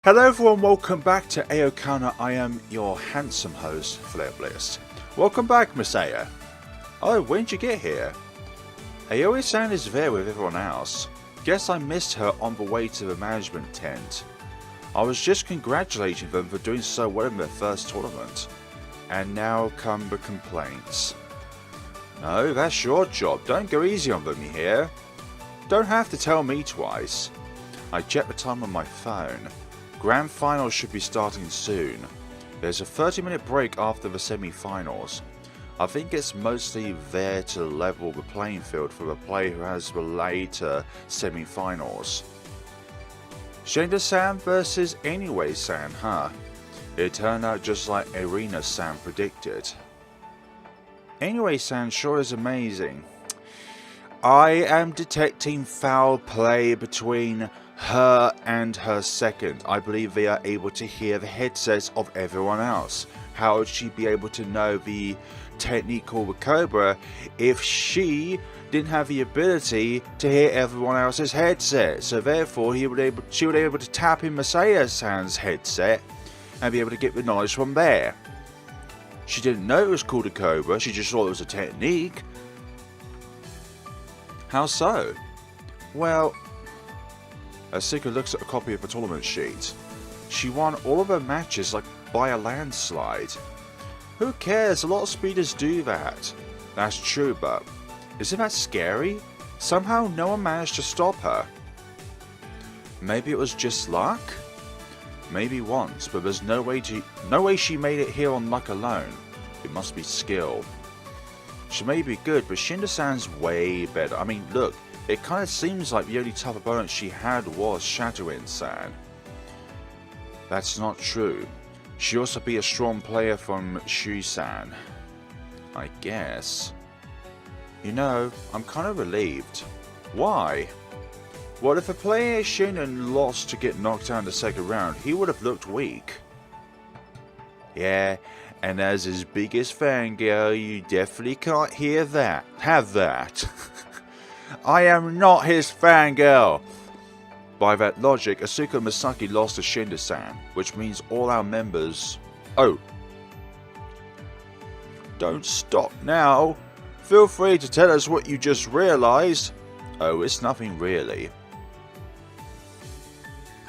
Hello everyone, welcome back to Aokana. I am your handsome host, FlareBlitzed. Welcome back, Masaya. Oh, when did you get here? Aoi-san is there with everyone else. Guess I missed her on the way to the management tent. I was just congratulating them for doing so well in their first tournament. And now come the complaints. No, that's your job. Don't go easy on them, you hear? Don't have to tell me twice. I checked the time on my phone. Grand Finals should be starting soon. There's a 30-minute break after the semi-finals. I think it's mostly there to level the playing field for the player who has the later semi-finals. Shenda-san versus Inui-san, huh? It turned out just like Irina-san predicted. Inui-san sure is amazing. I am detecting foul play between her and her second. I believe they are able to hear the headsets of everyone else. How would she be able to know the technique called the Cobra if she didn't have the ability to hear everyone else's headset? So therefore she would be able to tap in Masaya-san's headset and be able to get the knowledge from there. She didn't know it was called a Cobra, she just thought it was a technique. How so? Well, Asika looks at a copy of the tournament sheet. She won all of her matches like by a landslide. Who cares? A lot of speeders do that. That's true, but isn't that scary? Somehow no one managed to stop her. Maybe it was just luck? Maybe once, but there's no way she made it here on luck alone. It must be skill. She may be good, but Shinda-san's way better. I mean, look. It kind of seems like the only tough opponent she had was Shadowin-san. That's not true. She also be a strong player from Shu-san. I guess. You know, I'm kind of relieved. Why? Well, if a player Shinnon lost to get knocked out in the second round, he would have looked weak. Yeah, and as his biggest fangirl, you definitely can't have that. I am not his fangirl! By that logic, Asuka Masaki lost to Shinda-san, which means all our members... Oh. Don't stop now. Feel free to tell us what you just realised. Oh, it's nothing really.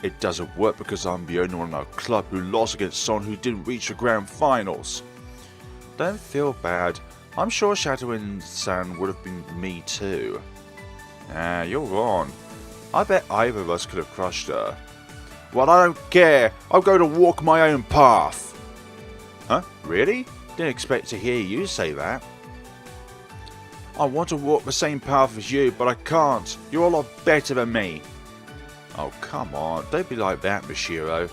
It doesn't work because I'm the only one in our club who lost against someone who didn't reach the grand finals. Don't feel bad. I'm sure Shadowin-san would have been me too. Ah, you're wrong. I bet either of us could have crushed her. Well, I don't care. I'm going to walk my own path. Huh? Really? Didn't expect to hear you say that. I want to walk the same path as you, but I can't. You're a lot better than me. Oh, come on. Don't be like that, Mishiro.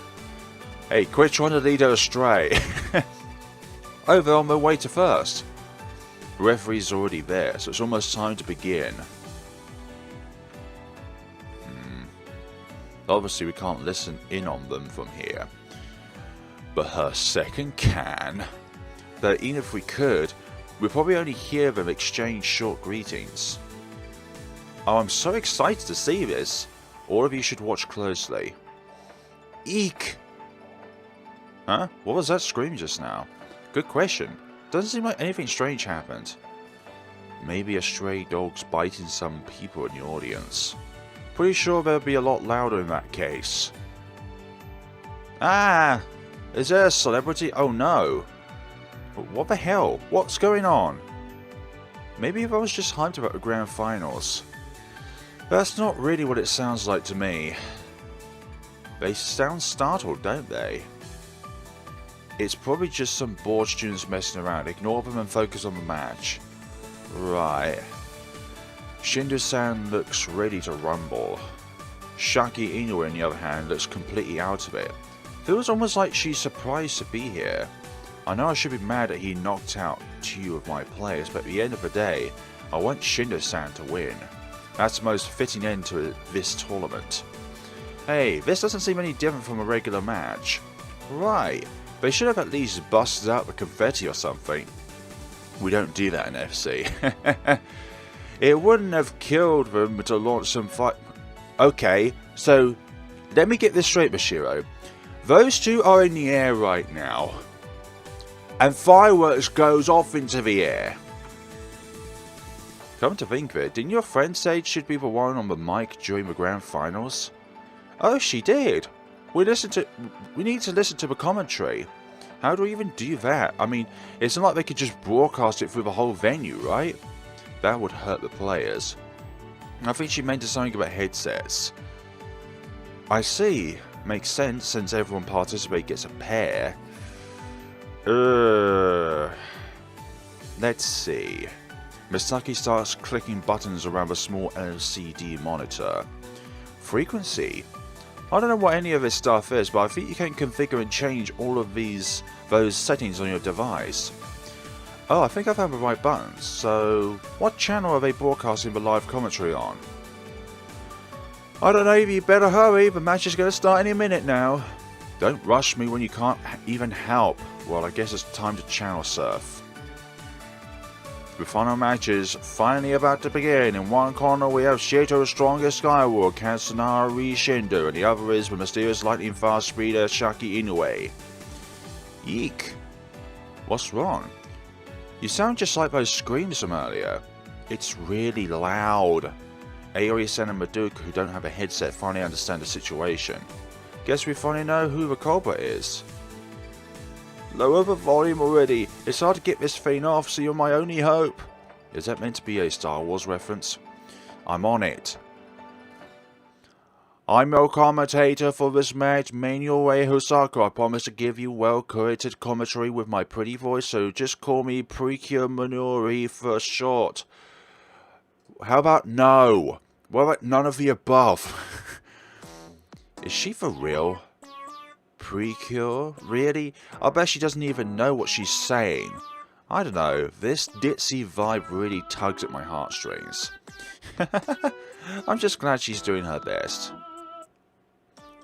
Hey, quit trying to lead her astray. Oh, they're on their way to first. The referee's already there, so it's almost time to begin. Obviously we can't listen in on them from here. But her second can. That even if we could, we'd probably only hear them exchange short greetings. Oh, I'm so excited to see this. All of you should watch closely. Eek! Huh? What was that scream just now? Good question. Doesn't seem like anything strange happened. Maybe a stray dog's biting some people in the audience. Pretty sure they'll be a lot louder in that case. Ah! Is there a celebrity? Oh no! What the hell? What's going on? Maybe I was just hyped about the grand finals. That's not really what it sounds like to me. They sound startled, don't they? It's probably just some bored students messing around. Ignore them and focus on the match. Right. Shinda-san looks ready to rumble. Shaki Inu, on the other hand, looks completely out of it. Feels almost like she's surprised to be here. I know I should be mad that he knocked out 2 of my players, but at the end of the day, I want Shinda-san to win. That's the most fitting end to this tournament. Hey, this doesn't seem any different from a regular match. Right, they should have at least busted out the confetti or something. We don't do that in FC. It wouldn't have killed them to launch some fight. Okay, so let me get this straight, Mashiro. Those two are in the air right now. And fireworks goes off into the air. Come to think of it, didn't your friend say she'd be the one on the mic during the grand finals? Oh, she did. We need to listen to the commentary. How do we even do that? I mean, it's not like they could just broadcast it through the whole venue, right? That would hurt the players. I think she meant something about headsets. I see. Makes sense since everyone participating gets a pair. Let's see. Misaki starts clicking buttons around the small LCD monitor. Frequency. I don't know what any of this stuff is, but I think you can configure and change all of those settings on your device. Oh, I think I found the right buttons. So, what channel are they broadcasting the live commentary on? I don't know, you better hurry, the match is going to start any minute now. Don't rush me when you can't even help. Well, I guess it's time to channel surf. The final match is finally about to begin. In one corner we have Shito's strongest Skyward, Katsunari Shindo, and the other is the mysterious lightning fast speeder Shaki Inoue. Yeek. What's wrong? You sound just like those screams from earlier. It's really loud. Aoi-san and Madoka, who don't have a headset, finally understand the situation. Guess we finally know who the culprit is. Lower the volume already. It's hard to get this thing off, so you're my only hope. Is that meant to be a Star Wars reference? I'm on it. I'm your commentator for this match, Manuel Hosaka. I promise to give you well-curated commentary with my pretty voice, so just call me Precure Minori for short. How about no? What about none of the above? Is she for real? Precure? Really? I bet she doesn't even know what she's saying. I don't know, this ditzy vibe really tugs at my heartstrings. I'm just glad she's doing her best.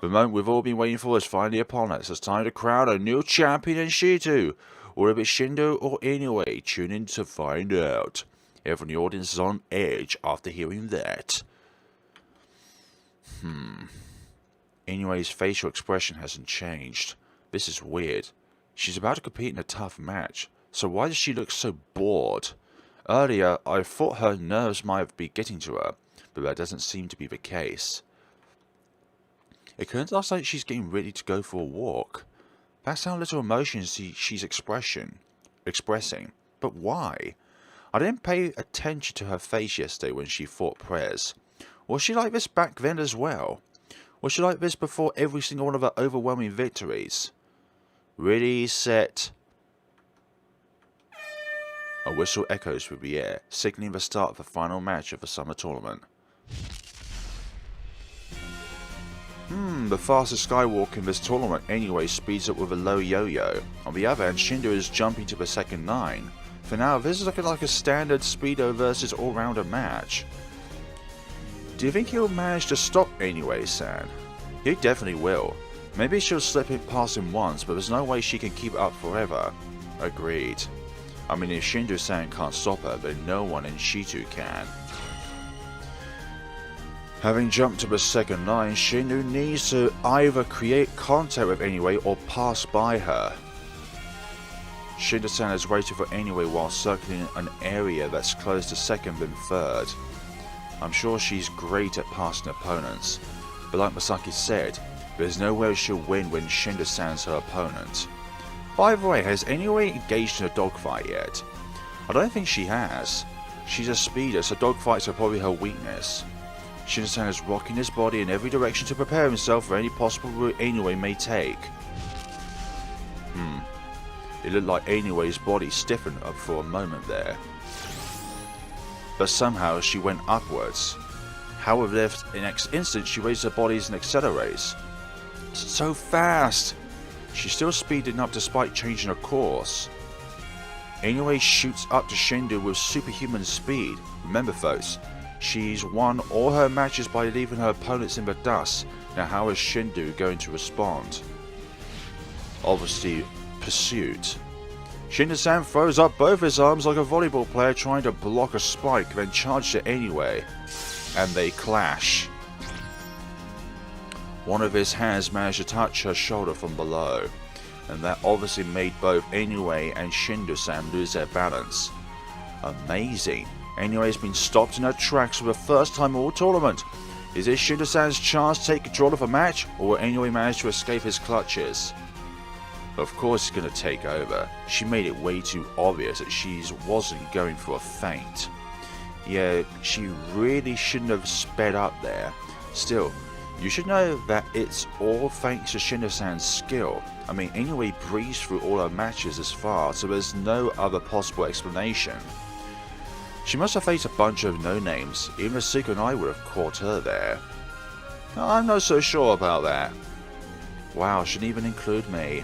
The moment we've all been waiting for is finally upon us. It's time to crown a new champion in Shitu. Or if it's Shindo or Inoue, tune in to find out. Everyone in the audience is on edge after hearing that. Inoue's facial expression hasn't changed. This is weird. She's about to compete in a tough match, so why does she look so bored? Earlier, I thought her nerves might be getting to her, but that doesn't seem to be the case. It kind of looks like she's getting ready to go for a walk. That's how little emotion she's expressing. But why? I didn't pay attention to her face yesterday when she fought Prez. Was she like this back then as well? Was she like this before every single one of her overwhelming victories? Ready, set. A whistle echoes through the air, signaling the start of the final match of the summer tournament. The fastest skywalk in this tournament anyway speeds up with a low yo-yo. On the other hand, Shindo is jumping to the second 9. For now, this is looking like a standard Speedo versus all-rounder match. Do you think he'll manage to stop Inoue-san? He definitely will. Maybe she'll slip it past him once, but there's no way she can keep it up forever. Agreed. I mean, if Shindo-san can't stop her, then no one in Shitu can. Having jumped to the second 9, Shindo needs to either create contact with Inoue or pass by her. Shindo-san is waiting for Inoue while circling an area that's close to second and third. I'm sure she's great at passing opponents, but like Masaki said, there's no way she'll win when Shindo-san's her opponent. By the way, has Inoue engaged in a dogfight yet? I don't think she has. She's a speeder, so dogfights are probably her weakness. Shindo-san is rocking his body in every direction to prepare himself for any possible route Inoue may take. It looked like Inoue's body stiffened up for a moment there. But somehow she went upwards. However, in the next instant she raised her body and accelerates. So fast! She's still speeding up despite changing her course. Inoue shoots up to Shindo with superhuman speed. Remember folks, she's won all her matches by leaving her opponents in the dust. Now how is Shindo going to respond? Obviously, pursuit. Shindo-san throws up both his arms like a volleyball player trying to block a spike, then charges it anyway. And they clash. One of his hands managed to touch her shoulder from below, and that obviously made both Inui and Shindo-san lose their balance. Amazing. Inui has been stopped in her tracks for the first time all tournament. Is this Shindo-san's chance to take control of a match, or will Inui manage to escape his clutches? Of course he's going to take over. She made it way too obvious that she wasn't going for a feint. Yeah, she really shouldn't have sped up there. Still, you should know that it's all thanks to Shindo-san's skill. I mean, Inui breezed through all her matches this far, so there's no other possible explanation. She must have faced a bunch of no-names. Even Asuka and I would have caught her there. I'm not so sure about that. Wow, shouldn't even include me.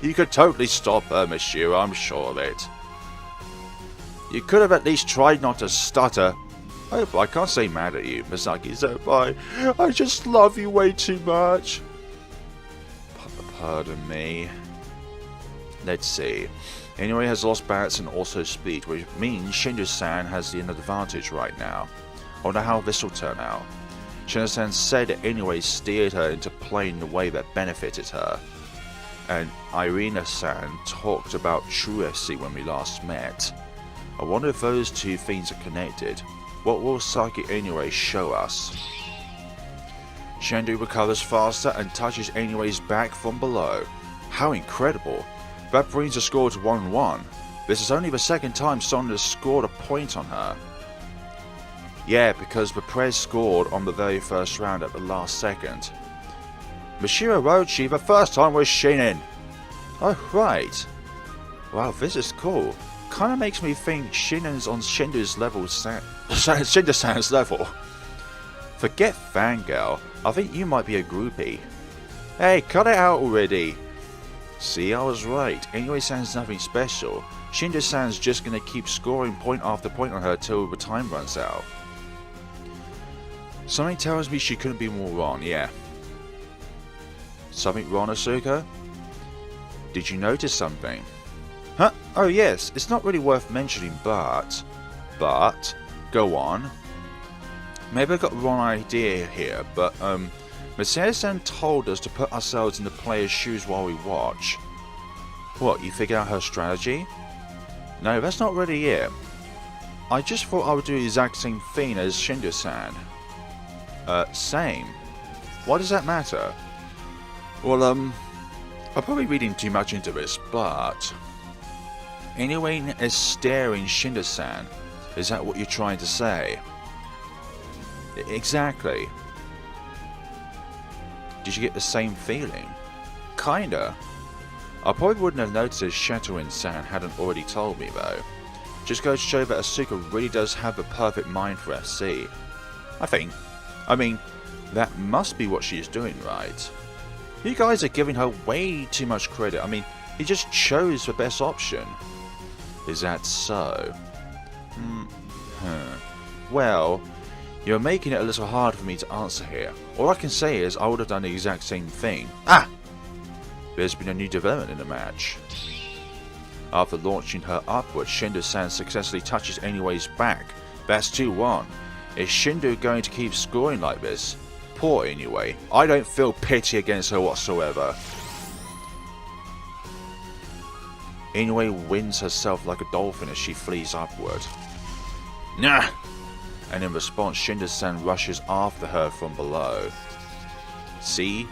You could totally stop her, monsieur, I'm sure of it. You could have at least tried not to stutter. I can't stay mad at you, Misaki-senpai. I just love you way too much. Pardon me. Let's see. Inui has lost balance and also speed, which means Shindo-san has the advantage right now. I wonder how this will turn out. Shindo-san said that Inui steered her into playing the way that benefited her. And Irina-san talked about True FC when we last met. I wonder if those two things are connected. What will Saki Inui show us? Shindo recovers faster and touches Inui's back from below. How incredible! That brings the score to 1-1. This is only the second time someone has scored a point on her. Yeah, because the Prez scored on the very first round at the last second. Mishiro Rochi, the first time was Shinin. Oh, right. Wow, this is cool. Kinda makes me think Shinin's on Shindo's level, Shindo-san's level. Forget fangirl, I think you might be a groupie. Hey, cut it out already. See, I was right. Inui-san's nothing special. Shindo-san's just gonna keep scoring point after point on her till the time runs out. Something tells me she couldn't be more wrong, yeah. Something wrong, Asuka? Did you notice something? Huh? Oh yes, it's not really worth mentioning, but, go on. Maybe I got the wrong idea here, but, Masaya-san told us to put ourselves in the player's shoes while we watch. What, you figured out her strategy? No, that's not really it. I just thought I would do the exact same thing as Shindo-san. Same. Why does that matter? Well, I'm probably reading too much into this, but Inui is staring Shindo-san. Is that what you're trying to say? Exactly. Did you get the same feeling? Kinda. I probably wouldn't have noticed if Shadowin-san hadn't already told me though. Just goes to show that Asuka really does have the perfect mind for FC. I mean, that must be what she is doing, right? You guys are giving her way too much credit. I mean, he just chose the best option. Is that so? Well, you're making it a little hard for me to answer here. All I can say is I would have done the exact same thing. Ah! There's been a new development in the match. After launching her upwards, Shindo-san successfully touches Inui's back. That's 2-1. Is Shindo going to keep scoring like this? Poor Inui. I don't feel pity against her whatsoever. Inui wins herself like a dolphin as she flees upward. Nah! And in response, Shindo-san rushes after her from below. See?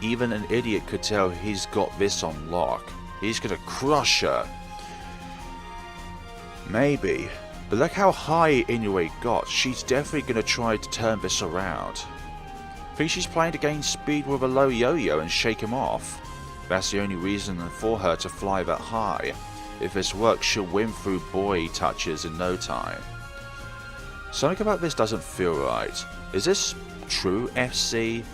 Even an idiot could tell he's got this on lock. He's gonna crush her. Maybe. But look how high Inui got. She's definitely gonna try to turn this around. Think she's planning to gain speed with a low yo-yo and shake him off. That's the only reason for her to fly that high. If this works, she'll win through boy touches in no time. Something about this doesn't feel right. Is this true FC?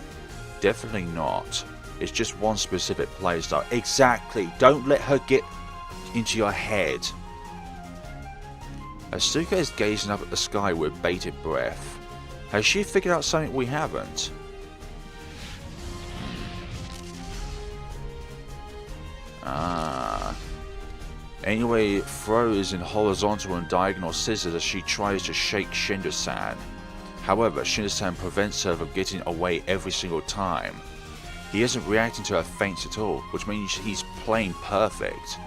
Definitely not. It's just one specific playstyle. Exactly. Don't let her get into your head. Asuka is gazing up at the sky with bated breath. Has she figured out something we haven't? Inui throws in horizontal and diagonal scissors as she tries to shake Shindo-san. However, Shindo-san prevents her from getting away every single time. He isn't reacting to her feints at all, which means he's playing perfect.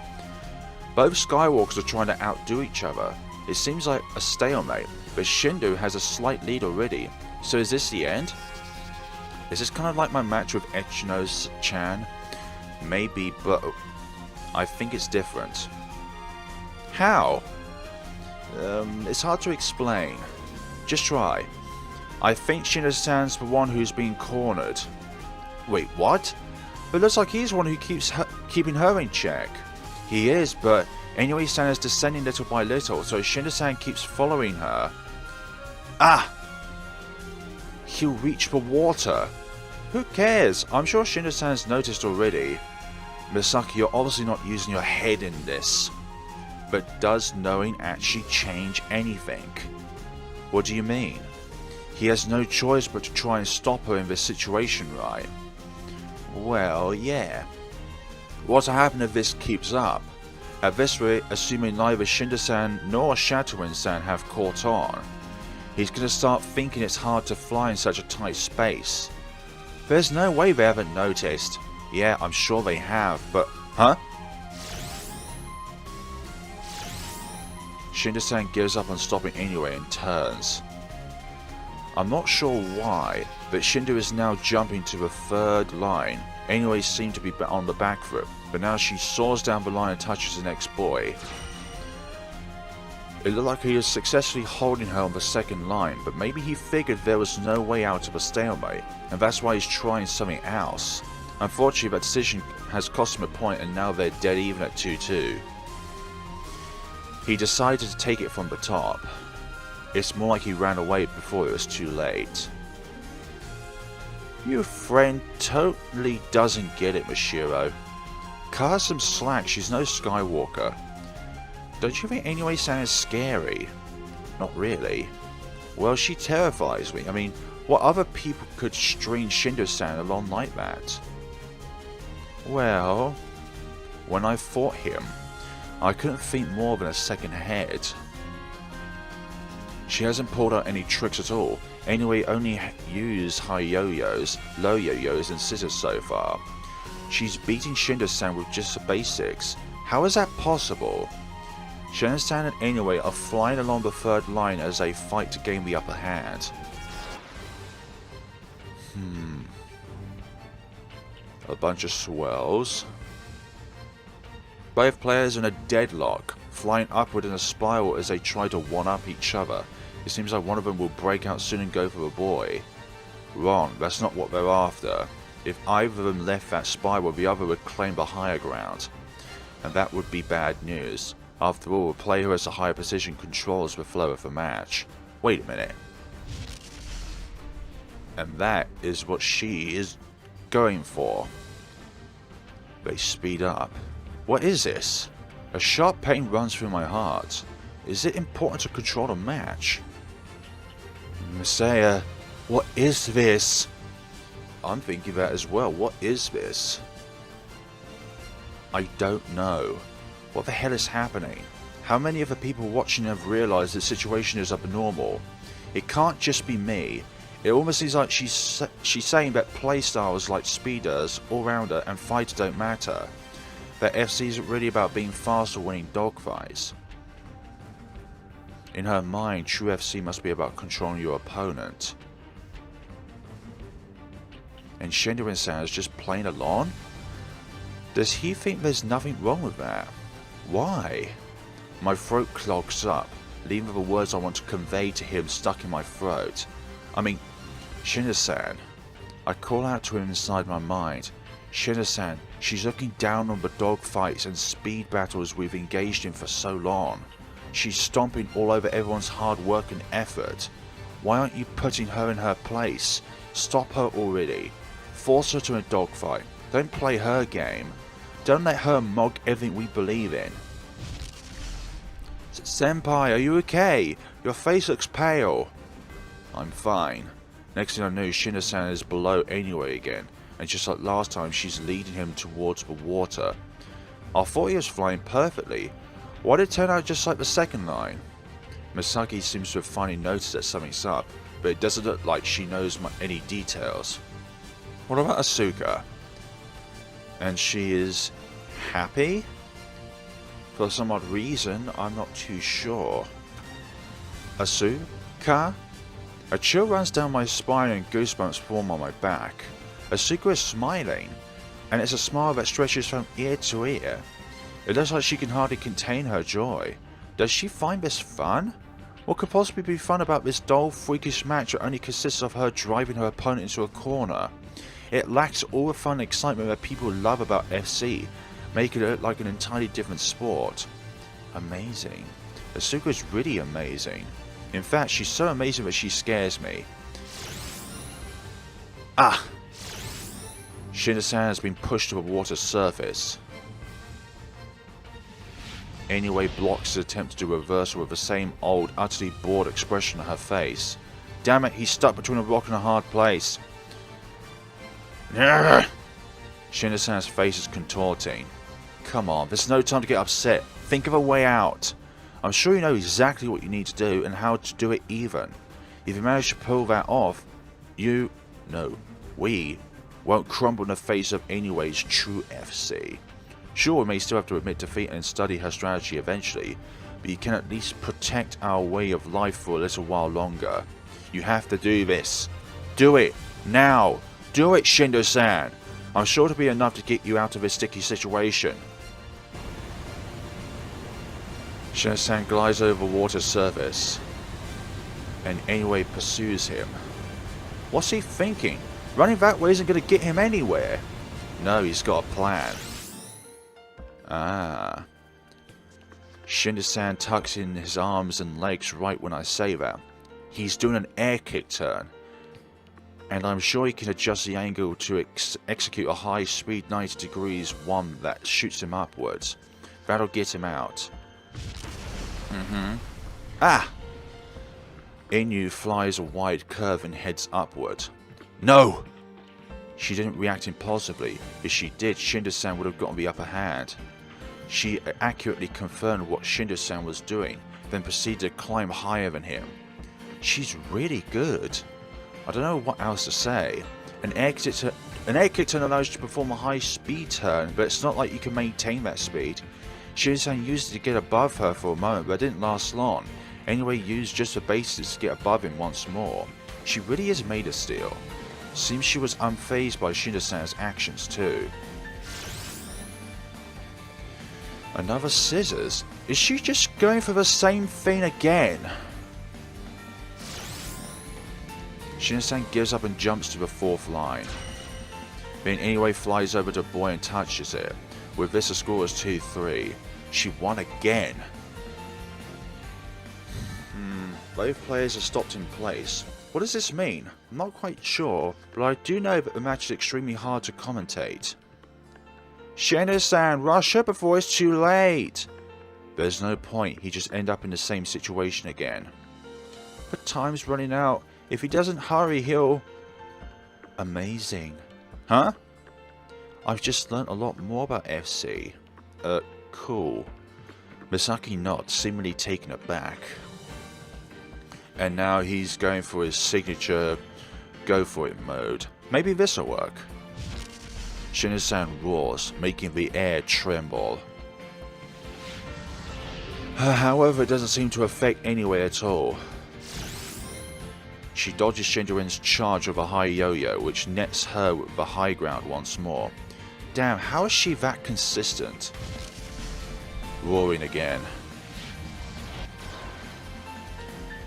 Both Skywalkers are trying to outdo each other. It seems like a stalemate, but Shindo has a slight lead already. So is this the end? Is this kind of like my match with Echino-chan? Maybe, but I think it's different. How? It's hard to explain. Just try. I think Shindo-san's the one who's been cornered. Wait, what? But it looks like he's the one who keeps keeping her in check. He is, but Inui-san is descending little by little, so Shindo-san keeps following her. Ah! He'll reach the water. Who cares? I'm sure Shindo-san's noticed already. Misaki, you're obviously not using your head in this. But does knowing actually change anything? What do you mean? He has no choice but to try and stop her in this situation, right? Well, yeah. What's happening if this keeps up? At this rate, assuming neither Shindo-san nor Shatterwind-san have caught on, he's gonna start thinking it's hard to fly in such a tight space. There's no way they haven't noticed. Yeah, I'm sure they have, but... Huh? Shindo-san gives up on stopping Inui and turns. I'm not sure why, but Shindo is now jumping to the third line. Inui seemed to be on the back foot, but now she soars down the line and touches the next boy. It looked like he was successfully holding her on the second line, but maybe he figured there was no way out of a stalemate, and that's why he's trying something else. Unfortunately, that decision has cost him a point, and now they're dead even at 2-2. He decided to take it from the top. It's more like he ran away before it was too late. Your friend totally doesn't get it, Mashiro. Cut her some slack, she's no Skywalker. Don't you think Inui-san is scary? Not really. Well, she terrifies me. I mean, what other people could string Shindo-san along like that? Well, when I fought him, I couldn't think more than a second ahead. She hasn't pulled out any tricks at all. Inui only used high yo-yos, low yo-yos and scissors so far. She's beating Shindo-san with just the basics. How is that possible? Shindo-san and Inui are flying along the third line as they fight to gain the upper hand. A bunch of swells. Both players in a deadlock, flying upward in a spiral as they try to one-up each other. It seems like one of them will break out soon and go for a boy. Wrong, that's not what they're after. If either of them left that spiral, the other would claim the higher ground. And that would be bad news. After all, the player who has a higher position controls the flow of the match. Wait a minute. And that is what she is going for. They speed up. What is this? A sharp pain runs through my heart. Is it important to control a match? Masaya, what is this? I'm thinking that as well. What is this? I don't know. What the hell is happening? How many of the people watching have realized the situation is abnormal? It can't just be me. It almost seems like she's saying that playstyles like speeders, all-rounder and fighter don't matter. That FC isn't really about being fast or winning dogfights. In her mind, true FC must be about controlling your opponent. And Shindo-san is just playing along? Does he think there's nothing wrong with that? Why? My throat clogs up, leaving the words I want to convey to him stuck in my throat. I mean, Shindo-san. I call out to him inside my mind. Shindo-san, she's looking down on the dogfights and speed battles we've engaged in for so long. She's stomping all over everyone's hard work and effort. Why aren't you putting her in her place? Stop her already. Force her to a dogfight. Don't play her game. Don't let her mock everything we believe in. Senpai, are you okay? Your face looks pale. I'm fine. Next thing I know, Shindo-san is below Inui again, and just like last time, she's leading him towards the water. I thought he was flying perfectly. Why did it turn out just like the second line? Misaki seems to have finally noticed that something's up. but it doesn't look like she knows any details. What about Asuka? And she is happy? For some odd reason, I'm not too sure. Asuka? A chill runs down my spine and goosebumps form on my back. Asuka is smiling, and it's a smile that stretches from ear to ear. It looks like she can hardly contain her joy. Does she find this fun? What could possibly be fun about this dull, freakish match that only consists of her driving her opponent into a corner? It lacks all the fun and excitement that people love about FC, making it look like an entirely different sport. Amazing. Asuka is really amazing. In fact, she's so amazing that she scares me. Ah! Shinda-san has been pushed to a water surface. Anyway blocks his attempt to do reversal with the same old, utterly bored expression on her face. Damn it, he's stuck between a rock and a hard place. Shinda-san's face is contorting. Come on, there's no time to get upset. Think of a way out. I'm sure you know exactly what you need to do and how to do it even. If you manage to pull that off, we won't crumble in the face of Inui's true FC. Sure, we may still have to admit defeat and study her strategy eventually, but you can at least protect our way of life for a little while longer. You have to do this. Do it! Now! Do it, Shindo-san! I'm sure it'll be enough to get you out of this sticky situation. Shindo-san glides over the water surface, and Inui pursues him. What's he thinking? Running that way isn't going to get him anywhere. No, he's got a plan. Ah. Shindo-san tucks in his arms and legs right when I say that. He's doing an air kick turn. And I'm sure he can adjust the angle to execute a high speed 90 degrees one that shoots him upwards. That'll get him out. Ah! Inu flies a wide curve and heads upward. No! She didn't react impulsively. If she did, Shindo-san would have gotten the upper hand. She accurately confirmed what Shindo-san was doing, then proceeded to climb higher than him. She's really good. I don't know what else to say. An air kick turn allows you to perform a high speed turn, but it's not like you can maintain that speed. Shindo-san used it to get above her for a moment, but it didn't last long. Anyway, used just the basis to get above him once more. She really is made of steel. Seems she was unfazed by Shindo-san's actions too. Another scissors? Is she just going for the same thing again? Shindo-san gives up and jumps to the fourth line. Then Inui flies over to the boy and touches it. With this, the score is 2-3. She won again. Both players are stopped in place. What does this mean? I'm not quite sure, but I do know that the match is extremely hard to commentate. Shindo-san, rush up before it's too late! There's no point, he just end up in the same situation again. But time's running out. If he doesn't hurry, he'll... Amazing. Huh? I've just learnt a lot more about FC. Cool. Misaki nods, seemingly taken aback. And now he's going for his signature go for it mode. Maybe this'll work. Shindo-san roars, making the air tremble. However, it doesn't seem to affect Inui at all. She dodges Shindo-san's charge with a high yo-yo, which nets her with the high ground once more. Damn, how is she that consistent? Roaring again.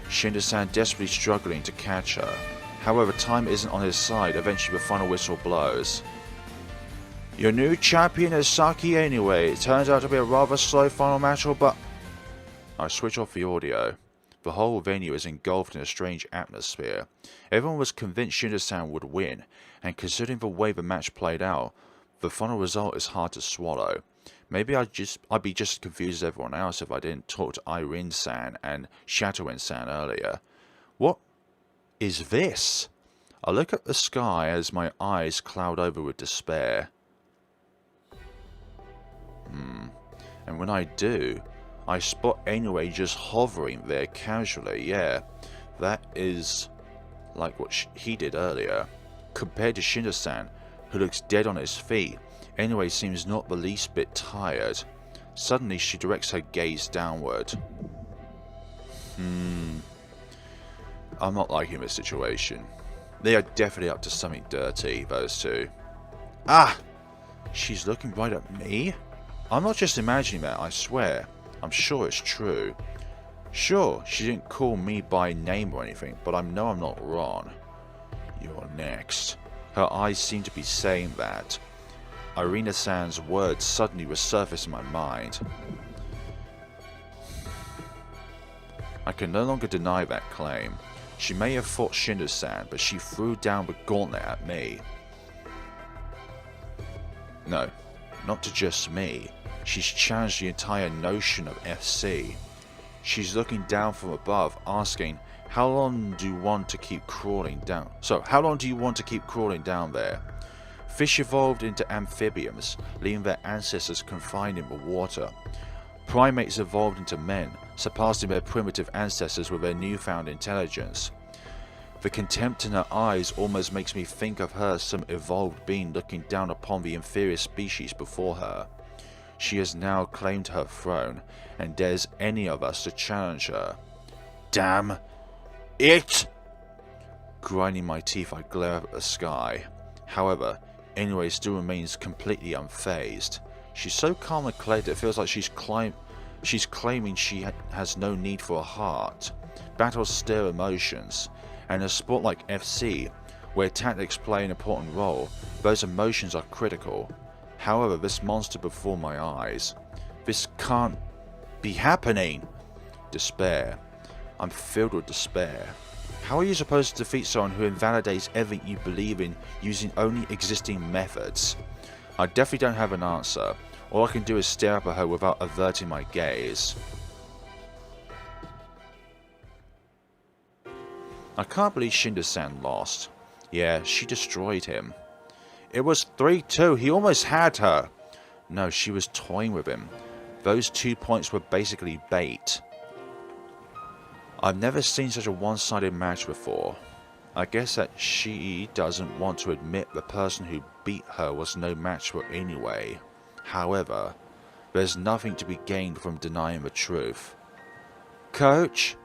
Shindo-san desperately struggling to catch her. However, time isn't on his side. Eventually the final whistle blows. Your new champion is Saki Inui. It turns out to be a rather slow final match, but... I switch off the audio. The whole venue is engulfed in a strange atmosphere. Everyone was convinced Shindo-san would win, and considering the way the match played out, the final result is hard to swallow. Maybe I'd be just as confused as everyone else if I didn't talk to Irene-san and Shatoin-san earlier. What is this? I look at the sky as my eyes cloud over with despair. And when I do, I spot Inui just hovering there casually. Yeah, that is like what he did earlier. Compared to Shindo-san, who looks dead on his feet, anyway seems not the least bit tired. Suddenly she directs her gaze downward. I'm not liking this situation. They are definitely up to something dirty, those two. Ah! She's looking right at me? I'm not just imagining that, I swear. I'm sure it's true. Sure, she didn't call me by name or anything, but I know I'm not wrong. You're next. Her eyes seem to be saying that. Irina-san's words suddenly resurface in my mind. I can no longer deny that claim. She may have fought Shindo-san, but she threw down the gauntlet at me. No, not to just me. She's challenged the entire notion of FC. She's looking down from above, asking, how long do you want to keep crawling down? How long do you want to keep crawling down there? Fish evolved into amphibians, leaving their ancestors confined in the water. Primates evolved into men, surpassing their primitive ancestors with their newfound intelligence. The contempt in her eyes almost makes me think of her as some evolved being looking down upon the inferior species before her. She has now claimed her throne, and dares any of us to challenge her. Damn it! Grinding my teeth, I glare up at the sky. However, Inui still remains completely unfazed. She's so calm and collected it feels like she's claiming she has no need for a heart. Battles stir emotions, and in a sport like FC, where tactics play an important role, those emotions are critical. However, this monster before my eyes, this can't be happening. Despair. I'm filled with despair. How are you supposed to defeat someone who invalidates everything you believe in using only existing methods? I definitely don't have an answer. All I can do is stare up at her without averting my gaze. I can't believe Shindo-san lost. Yeah, she destroyed him. It was 3-2, he almost had her. No, she was toying with him. Those 2 points were basically bait. I've never seen such a one-sided match before. I guess that she doesn't want to admit the person who beat her was no match for anyway. However, there's nothing to be gained from denying the truth. Coach?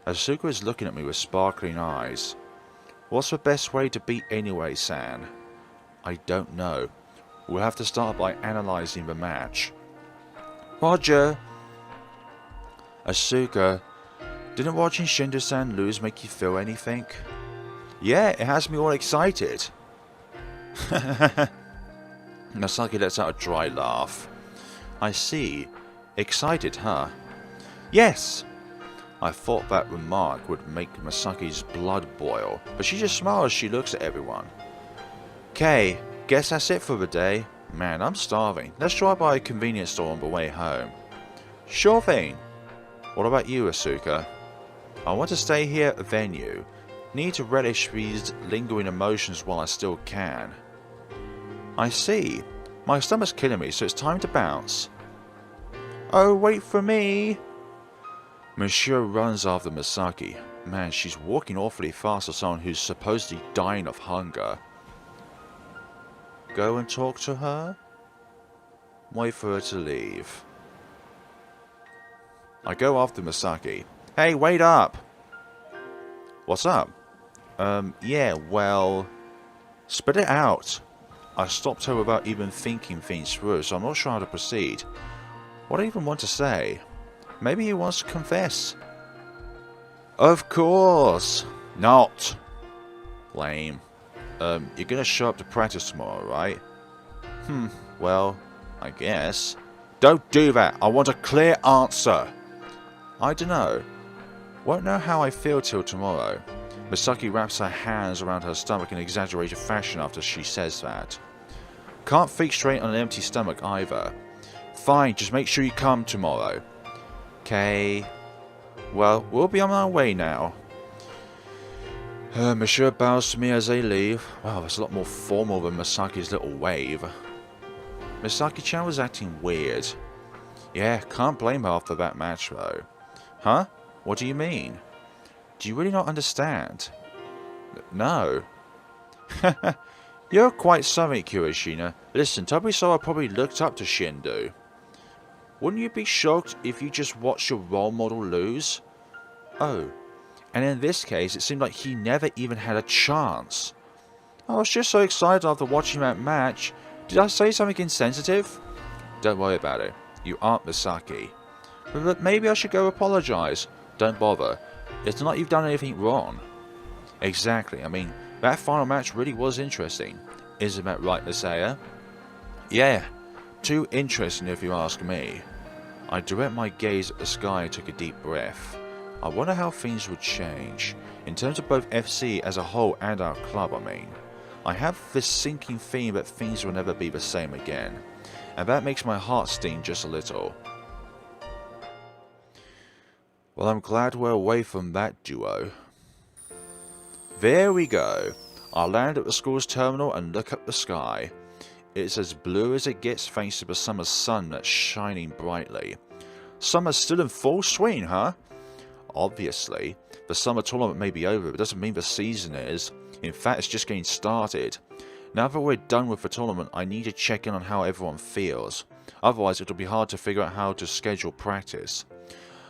Asuka is looking at me with sparkling eyes. What's the best way to beat Inui-san? I don't know. We'll have to start by analysing the match. Roger! Asuka, didn't watching Shindo-san lose make you feel anything? Yeah, it has me all excited. Masaki lets out a dry laugh. I see. Excited, huh? Yes! I thought that remark would make Masaki's blood boil, but she just smiles as she looks at everyone. Okay, guess that's it for the day. Man, I'm starving. Let's drive by a convenience store on the way home. Sure thing. What about you, Asuka? I want to stay here at the venue. Need to relish these lingering emotions while I still can. I see. My stomach's killing me, so it's time to bounce. Oh, wait for me! Monsieur runs after Masaki. Man, she's walking awfully fast for someone who's supposedly dying of hunger. Go and talk to her? Wait for her to leave. I go after Masaki. Hey, wait up! What's up? Yeah, well... Spit it out. I stopped her without even thinking things through, so I'm not sure how to proceed. What do I even want to say? Maybe he wants to confess. Of course! Not! Lame. You're gonna show up to practice tomorrow, right? Well, I guess. Don't do that! I want a clear answer! I dunno. Won't know how I feel till tomorrow. Masaki wraps her hands around her stomach in exaggerated fashion after she says that. Can't think straight on an empty stomach either. Fine, just make sure you come tomorrow. Okay. Well, we'll be on our way now. Monsieur bows to me as they leave. Wow, that's a lot more formal than Masaki's little wave. Misaki-chan was acting weird. Yeah, can't blame her after that match though. Huh? What do you mean? Do you really not understand? No. You're quite something, Kirishina. Listen, Tobisawa probably looked up to Shindo. Wouldn't you be shocked if you just watched your role model lose? Oh, and in this case, it seemed like he never even had a chance. I was just so excited after watching that match. Did I say something insensitive? Don't worry about it. You aren't Misaki. But maybe I should go apologize. Don't bother. It's not like you've done anything wrong. Exactly. I mean, that final match really was interesting. Isn't that right, Masaya? Yeah. Too interesting if you ask me. I direct my gaze at the sky and took a deep breath. I wonder how things would change. In terms of both FC as a whole and our club, I mean. I have this sinking feeling that things will never be the same again. And that makes my heart sting just a little. Well, I'm glad we're away from that duo. There we go. I land at the school's terminal and look up the sky. It's as blue as it gets thanks to the summer sun that's shining brightly. Summer's still in full swing, huh? Obviously, the summer tournament may be over, but it doesn't mean the season is. In fact, it's just getting started. Now that we're done with the tournament, I need to check in on how everyone feels. Otherwise, it'll be hard to figure out how to schedule practice.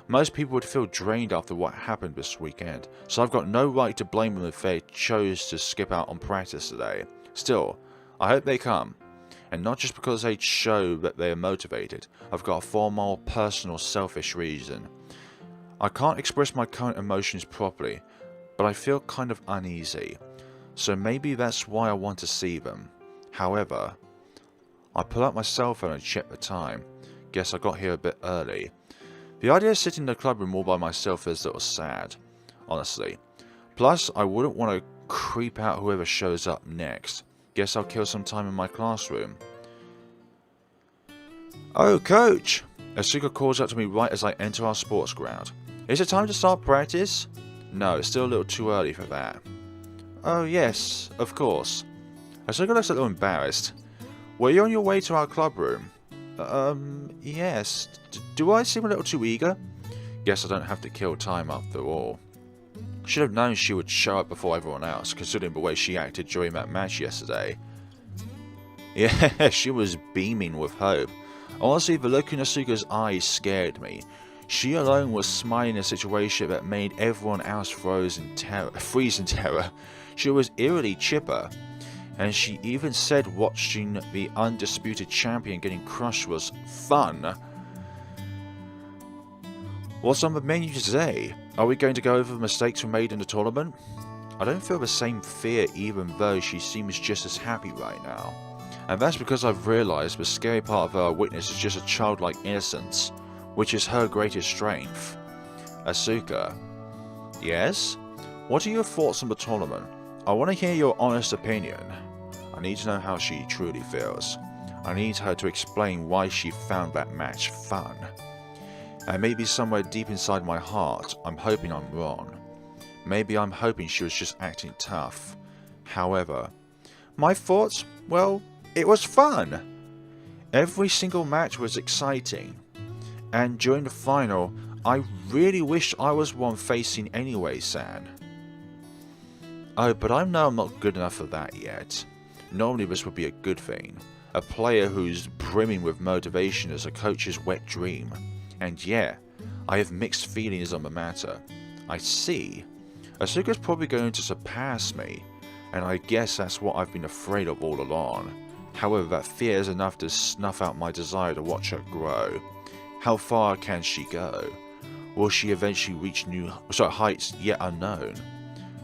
Most people would feel drained after what happened this weekend, so I've got no right to blame them if they chose to skip out on practice today. Still, I hope they come. And not just because they show that they are motivated. I've got a far more personal, selfish reason. I can't express my current emotions properly, but I feel kind of uneasy. So maybe that's why I want to see them. However, I pull out my cell phone and check the time. Guess I got here a bit early. The idea of sitting in the club room all by myself is a little sad, honestly. Plus, I wouldn't want to creep out whoever shows up next. Guess I'll kill some time in my classroom. Oh, coach! Asuka calls out to me right as I enter our sports ground. Is it time to start practice? No, it's still a little too early for that. Oh yes, of course. Asuka looks a little embarrassed. Were you on your way to our club room? Yes. Do I seem a little too eager? Guess I don't have to kill time after all. Should have known she would show up before everyone else, considering the way she acted during that match yesterday. Yeah, she was beaming with hope. Honestly, the look in Asuka's eyes scared me. She alone was smiling in a situation that made everyone else freeze in terror. She was eerily chipper. And she even said watching the undisputed champion getting crushed was fun. What's on the menu today? Are we going to go over the mistakes we made in the tournament? I don't feel the same fear even though she seems just as happy right now. And that's because I've realised the scary part of her witness is just a childlike innocence, which is her greatest strength. Asuka. Yes? What are your thoughts on the tournament? I want to hear your honest opinion. I need to know how she truly feels. I need her to explain why she found that match fun. And maybe somewhere deep inside my heart, I'm hoping I'm wrong. Maybe I'm hoping she was just acting tough. However, my thoughts? Well, it was fun. Every single match was exciting. And during the final, I really wished I was one facing anyway, San. Oh, but I know I'm not good enough for that yet. Normally this would be a good thing. A player who's brimming with motivation is a coach's wet dream. And yeah, I have mixed feelings on the matter. I see. Asuka's probably going to surpass me, and I guess that's what I've been afraid of all along. However, that fear is enough to snuff out my desire to watch her grow. How far can she go? Will she eventually reach new heights yet unknown?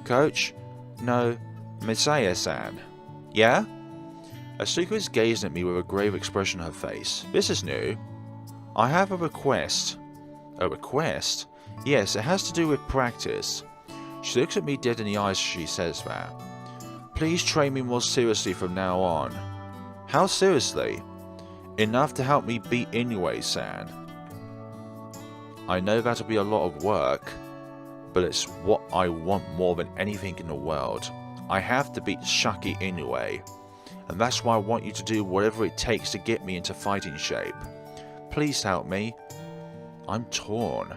Coach? No, Masaya-san. Yeah? Asuka is gazing at me with a grave expression on her face. This is new. I have a request. A request? Yes, it has to do with practice. She looks at me dead in the eyes as she says that. Please train me more seriously from now on. How seriously? Enough to help me beat Inoue-san. I know that'll be a lot of work, but it's what I want more than anything in the world. I have to beat Shaki Inoue, and that's why I want you to do whatever it takes to get me into fighting shape. Please help me. I'm torn.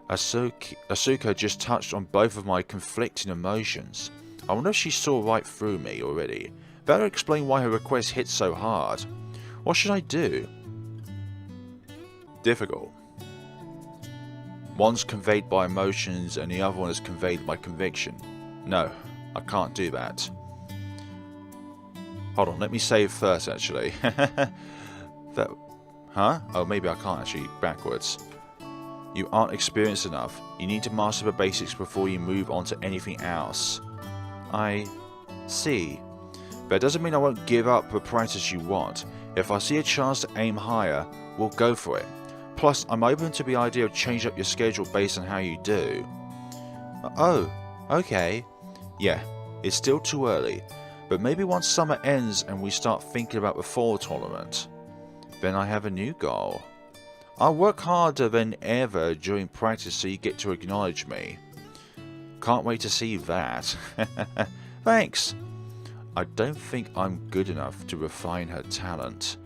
Asuka just touched on both of my conflicting emotions. I wonder if she saw right through me already. That would explain why her request hit so hard. What should I do? Difficult. One's conveyed by emotions and the other one is conveyed by conviction. No, I can't do that. Hold on, let me save first actually. That... Huh? Oh, maybe I can't actually. Backwards. You aren't experienced enough. You need to master the basics before you move on to anything else. I see. That doesn't mean I won't give up the practice you want. If I see a chance to aim higher, we'll go for it. Plus, I'm open to the idea of changing up your schedule based on how you do. Oh, okay. Yeah, it's still too early. But maybe once summer ends and we start thinking about the fall tournament, then I have a new goal. I'll work harder than ever during practice so you get to acknowledge me. Can't wait to see that. Thanks. I don't think I'm good enough to refine her talent.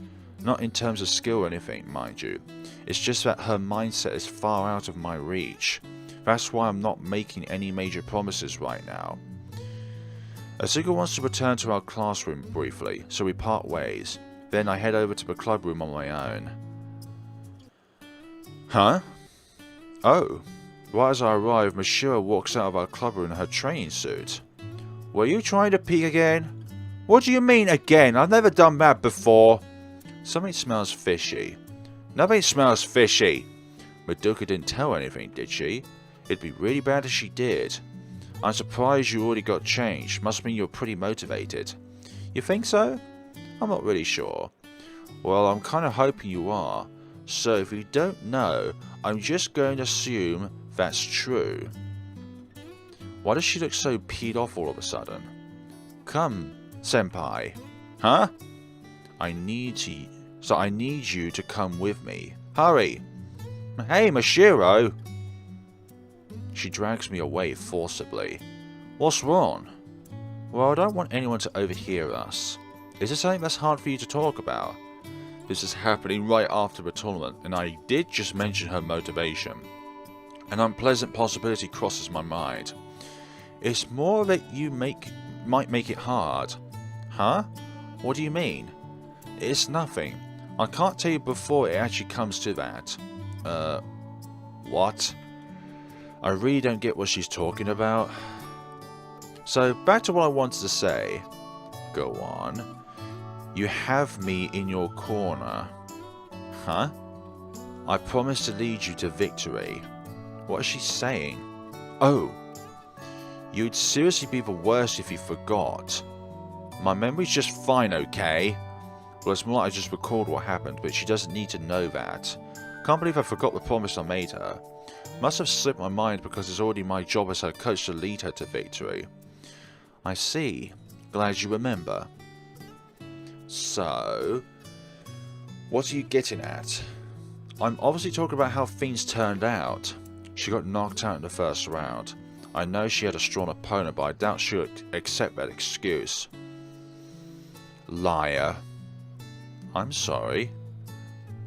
Not in terms of skill or anything, mind you. It's just that her mindset is far out of my reach. That's why I'm not making any major promises right now. Asuka wants to return to our classroom briefly, so we part ways. Then I head over to the club room on my own. Huh? Oh. Right as I arrive, Mashira walks out of our club room in her training suit. Were you trying to peek again? What do you mean again? I've never done that before. Something smells fishy. Nothing smells fishy. Madoka didn't tell anything, did she? It'd be really bad if she did. I'm surprised you already got changed. Must mean you're pretty motivated. You think so? I'm not really sure. Well, I'm kind of hoping you are. So if you don't know, I'm just going to assume that's true. Why does she look so peed off all of a sudden? Come, senpai. Huh? I need you to come with me. Hurry! Hey, Mashiro! She drags me away forcibly. What's wrong? Well, I don't want anyone to overhear us. Is there something that's hard for you to talk about? This is happening right after the tournament, and I did just mention her motivation. An unpleasant possibility crosses my mind. It's more that you might make it hard. Huh? What do you mean? It's nothing. I can't tell you before it actually comes to that. What? I really don't get what she's talking about. So, back to what I wanted to say. Go on. You have me in your corner. Huh? I promise to lead you to victory. What is she saying? Oh. You'd seriously be the worst if you forgot. My memory's just fine, okay? Well, it's more like I just recalled what happened, but she doesn't need to know that. Can't believe I forgot the promise I made her. Must have slipped my mind because it's already my job as her coach to lead her to victory. I see. Glad you remember. So, what are you getting at? I'm obviously talking about how things turned out. She got knocked out in the first round. I know she had a strong opponent, but I doubt she would accept that excuse. Liar. I'm sorry.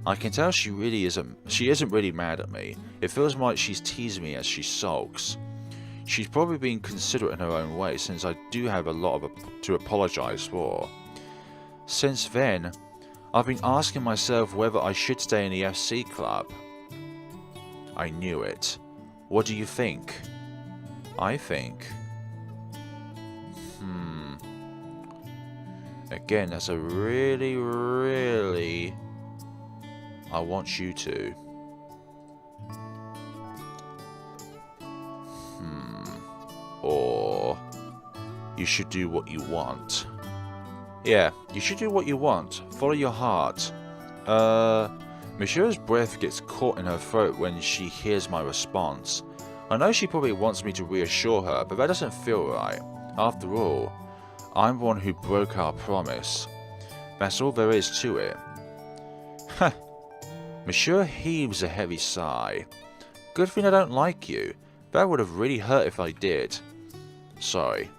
I can tell she isn't really mad at me. It feels like she's teasing me as she sulks. She's probably being considerate in her own way, since I do have a lot to apologise for. Since then, I've been asking myself whether I should stay in the FC club. I knew it. What do you think? I think... Again, that's a really... I want you to. Or... You should do what you want. Yeah, you should do what you want. Follow your heart. Mishira's breath gets caught in her throat when she hears my response. I know she probably wants me to reassure her, but that doesn't feel right. After all, I'm the one who broke our promise. That's all there is to it. Huh. Mishira heaves a heavy sigh. Good thing I don't like you. That would have really hurt if I did. Sorry.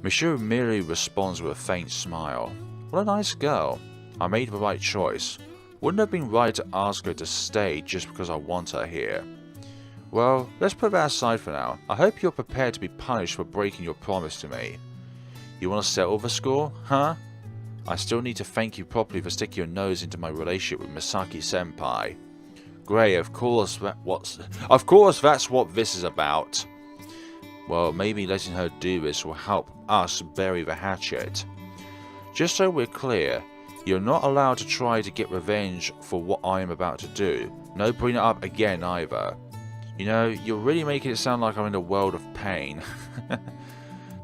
Mishira merely responds with a faint smile. What a nice girl. I made the right choice. Wouldn't have been right to ask her to stay just because I want her here. Well, let's put that aside for now. I hope you're prepared to be punished for breaking your promise to me. You want to settle the score, huh? I still need to thank you properly for sticking your nose into my relationship with Misaki-senpai. Great, of course that's what this is about. Well, maybe letting her do this will help us bury the hatchet. Just so we're clear, you're not allowed to try to get revenge for what I am about to do. No bring it up again either. You know, you're really making it sound like I'm in a world of pain.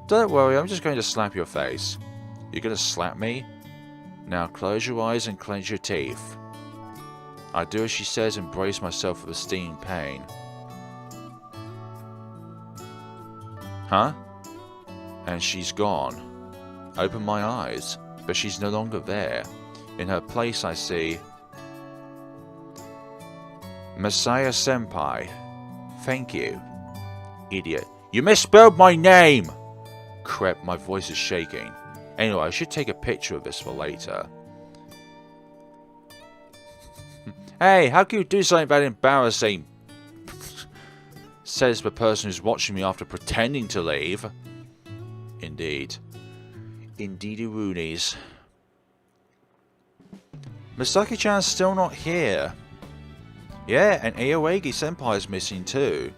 Don't worry, I'm just going to slap your face. You're going to slap me? Now close your eyes and clench your teeth. I do as she says and brace myself for the stinging pain. Huh? And she's gone. Open my eyes, but she's no longer there. In her place I see... Masaya Senpai. Thank you. Idiot. You misspelled my name! Crap, my voice is shaking. Anyway, I should take a picture of this for later. Hey, how can you do something that embarrassing? Says the person who's watching me after pretending to leave. Indeed. Indeedy Roonies. Misaki-chan's still not here. Yeah, and Aoyagi-senpai is missing too.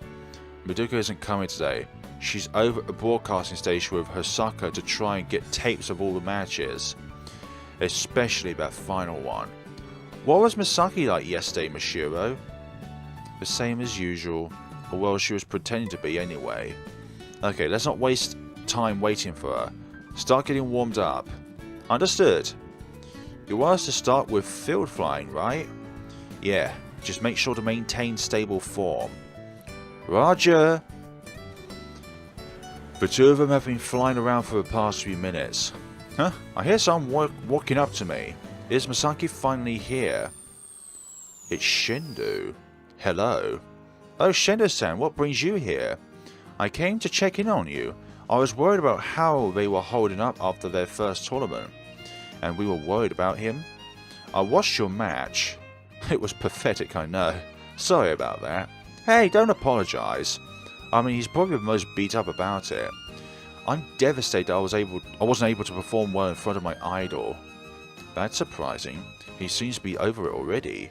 Madoka isn't coming today. She's over at the broadcasting station with Hosaka to try and get tapes of all the matches. Especially that final one. What was Misaki like yesterday, Mashiro? The same as usual. Or well, she was pretending to be anyway. Okay, let's not waste time waiting for her. Start getting warmed up. Understood. You want us to start with field flying, right? Yeah, just make sure to maintain stable form. Roger! The two of them have been flying around for the past few minutes. Huh? I hear someone walking up to me. Is Misaki finally here? It's Shindo. Hello. Oh, Shindo-san, what brings you here? I came to check in on you. I was worried about how they were holding up after their first tournament. And we were worried about him. I watched your match. It was pathetic, I know. Sorry about that. Hey, don't apologize. I mean, he's probably the most beat up about it. I'm devastated I wasn't able to perform well in front of my idol. That's surprising. He seems to be over it already.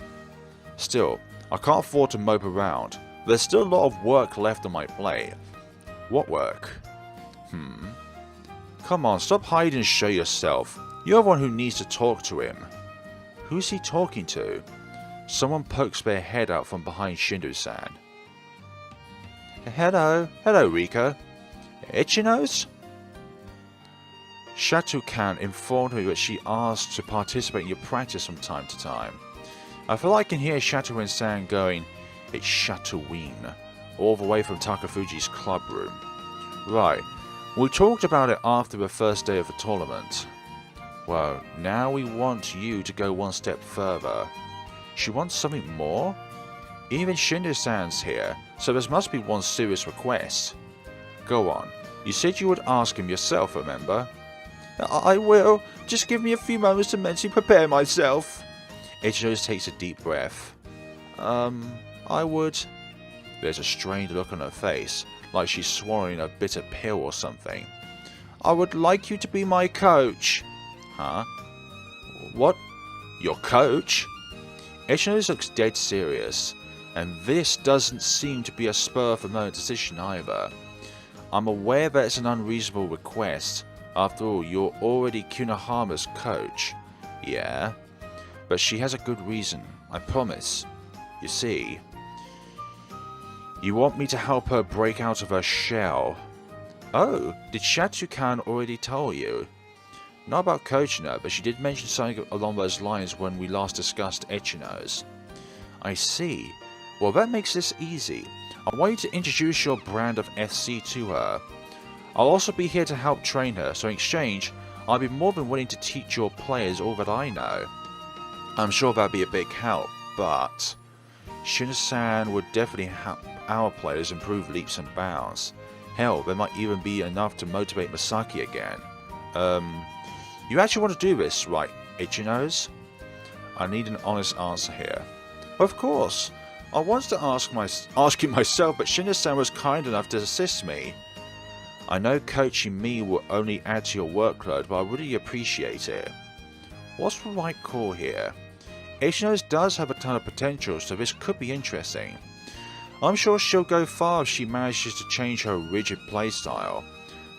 Still, I can't afford to mope around. There's still a lot of work left on my plate. What work? Come on, stop hiding and show yourself. You're the one who needs to talk to him. Who's he talking to? Someone pokes their head out from behind Shindo-san. Hello. Hello, Rika. Itchy-nose? Shatu-kan informed me that she asked to participate in your practice from time to time. I feel I can hear Shatu-san going, it's Shatu-ween, all the way from Takafuji's club room. Right, we talked about it after the first day of the tournament. Well, now we want you to go one step further. She wants something more? Even Shindo-san's here, so there must be one serious request. Go on, you said you would ask him yourself, remember? I will. Just give me a few moments to mentally prepare myself. Ichinos takes a deep breath. I would... There's a strained look on her face, like she's swallowing a bitter pill or something. I would like you to be my coach. Huh? What? Your coach? Ichinos looks dead serious, and this doesn't seem to be a spur-of-the-moment decision either. I'm aware that it's an unreasonable request. After all, you're already Kunohama's coach. Yeah, but she has a good reason, I promise. You see, you want me to help her break out of her shell. Oh, did Shatu-kan already tell you? Not about coaching her, but she did mention something along those lines when we last discussed Ichinos. I see. Well, that makes this easy. I want you to introduce your brand of SC to her. I'll also be here to help train her, so in exchange, I'll be more than willing to teach your players all that I know. I'm sure that'd be a big help, but Shindo-san would definitely help our players improve leaps and bounds. Hell, there might even be enough to motivate Misaki again. You actually want to do this, right, Ichinos? I need an honest answer here. Of course. I wanted to ask you myself, but Shindo-san was kind enough to assist me. I know coaching me will only add to your workload, but I really appreciate it. What's the right call here? Ichino's does have a ton of potential, so this could be interesting. I'm sure she'll go far if she manages to change her rigid playstyle.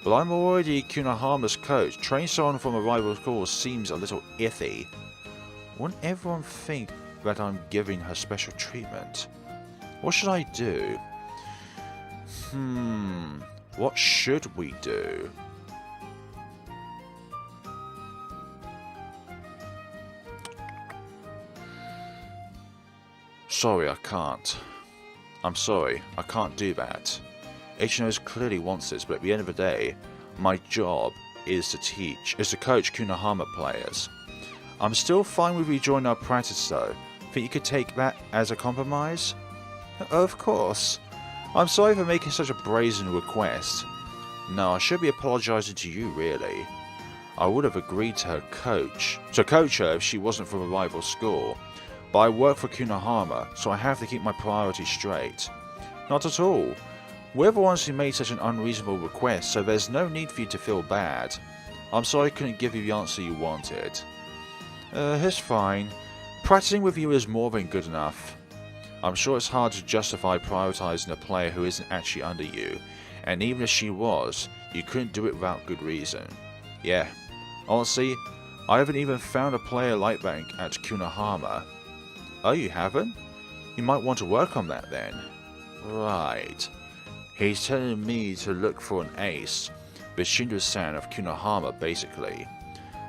But I'm already Kunohama's coach. Training someone from a rival school seems a little iffy. Wouldn't everyone think that I'm giving her special treatment? What should I do? What should we do? Sorry, I can't. I'm sorry, I can't do that. Ichino clearly wants this, but at the end of the day, my job is to coach Kunohama players. I'm still fine with you joining our practice though. Think you could take that as a compromise? Of course. I'm sorry for making such a brazen request. No, I should be apologising to you really. I would have agreed to coach her if she wasn't from a rival school. But I work for Kunohama, so I have to keep my priorities straight. Not at all. We're the ones who made such an unreasonable request, so there's no need for you to feel bad. I'm sorry I couldn't give you the answer you wanted. It's fine. Practicing with you is more than good enough. I'm sure it's hard to justify prioritizing a player who isn't actually under you, and even if she was, you couldn't do it without good reason. Yeah, honestly, I haven't even found a player like that at Kunohama. Oh, you haven't? You might want to work on that then. Right. He's telling me to look for an ace, the Shindo-san of Kunohama basically.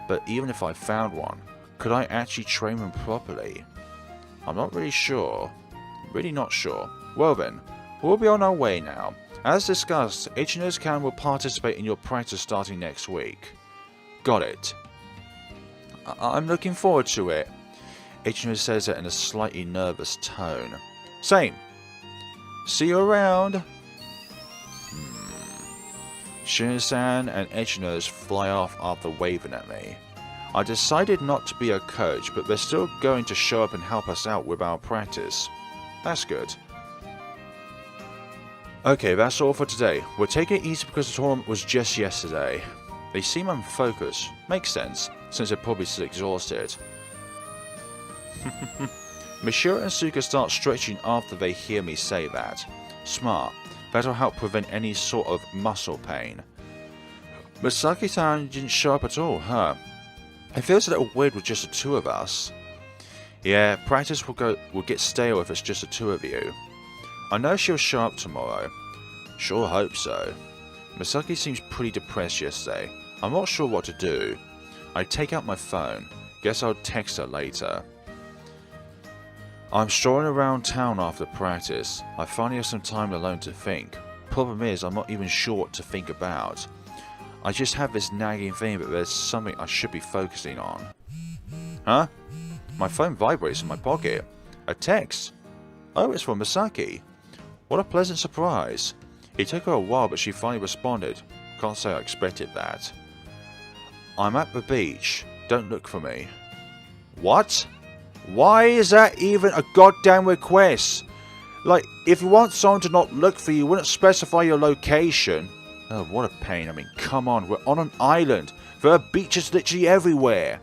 But even if I found one, could I actually train him properly? I'm not really sure. Really not sure. Well then, we'll be on our way now. As discussed, Ichino's-kan will participate in your practice starting next week. Got it. I'm looking forward to it. Ichino says it in a slightly nervous tone. Same. See you around. Shindo-san and Ichino's fly off after waving at me. I decided not to be a coach, but they're still going to show up and help us out with our practice. That's good. Okay, that's all for today. We're taking it easy because the tournament was just yesterday. They seem unfocused. Makes sense, since they're probably still exhausted. Mishiro and Suka start stretching after they hear me say that. Smart. That'll help prevent any sort of muscle pain. Misaki-san didn't show up at all, huh? It feels a little weird with just the two of us. Yeah, practice will get stale if it's just the two of you. I know she'll show up tomorrow. Sure hope so. Misaki seems pretty depressed yesterday. I'm not sure what to do. I take out my phone. Guess I'll text her later. I'm strolling around town after practice. I finally have some time alone to think. Problem is, I'm not even sure what to think about. I just have this nagging feeling that there's something I should be focusing on. Huh? My phone vibrates in my pocket. A text. Oh, it's from Misaki. What a pleasant surprise. It took her a while, but she finally responded. Can't say I expected that. I'm at the beach. Don't look for me. What? Why is that even a goddamn request? Like, if you want someone to not look for you, you wouldn't specify your location. Oh, what a pain. I mean, come on, we're on an island. There are beaches literally everywhere.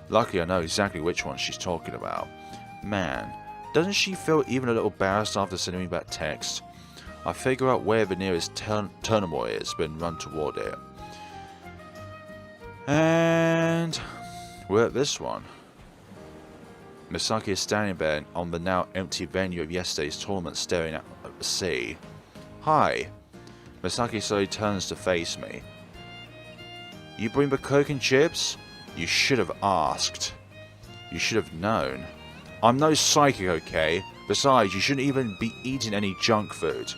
Luckily, I know exactly which one she's talking about. Man, doesn't she feel even a little embarrassed after sending me that text? I figure out where the nearest terminal is, then run toward it. And we're at this one. Misaki is standing there on the now empty venue of yesterday's tournament, staring at the sea. Hi. Misaki slowly turns to face me. You bring the Coke and chips? You should have asked. You should have known. I'm no psychic, okay? Besides, you shouldn't even be eating any junk food.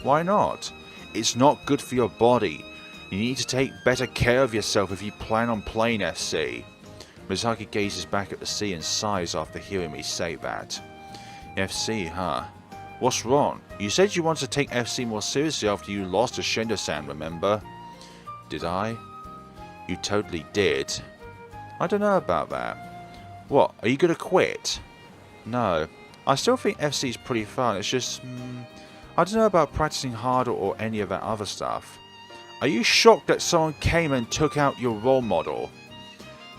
Why not? It's not good for your body. You need to take better care of yourself if you plan on playing FC. Misaki gazes back at the sea and sighs after hearing me say that. FC, huh? What's wrong? You said you wanted to take FC more seriously after you lost to Shindo-san, remember? Did I? You totally did. I don't know about that. What, are you gonna quit? No, I still think FC is pretty fun. It's just, I don't know about practicing harder or any of that other stuff. Are you shocked that someone came and took out your role model?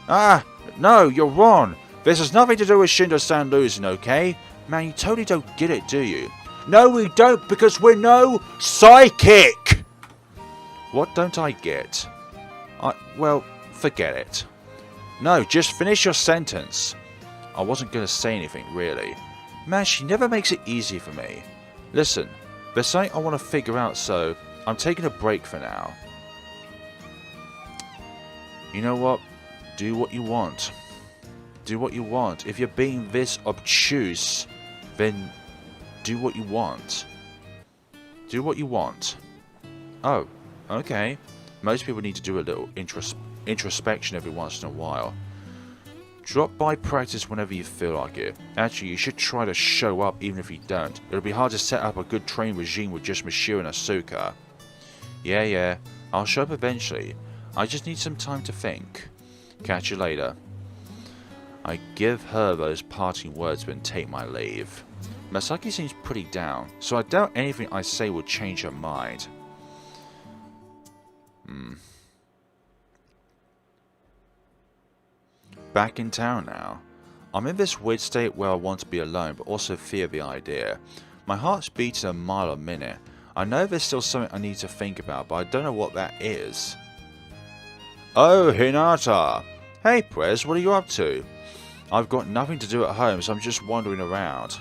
Ah, no, you're wrong. This has nothing to do with Shindo-san losing, okay? Man, you totally don't get it, do you? No, we don't, because we're no psychic! What don't I get? Well, forget it. No, just finish your sentence. I wasn't going to say anything, really. Man, she never makes it easy for me. Listen, there's something I want to figure out, so I'm taking a break for now. You know what? Do what you want. Do what you want. If you're being this obtuse, then do what you want. Do what you want. Oh, okay. Most people need to do a little introspection every once in a while. Drop by practice whenever you feel like it. Actually, you should try to show up even if you don't. It'll be hard to set up a good training regime with just Mashiro and Asuka. Yeah, I'll show up eventually. I just need some time to think. Catch you later. I give her those parting words and take my leave. Masaki seems pretty down, so I doubt anything I say will change her mind. Back in town now. I'm in this weird state where I want to be alone, but also fear the idea. My heart's beating a mile a minute. I know there's still something I need to think about, but I don't know what that is. Oh, Hinata! Hey, Prez, what are you up to? I've got nothing to do at home, so I'm just wandering around.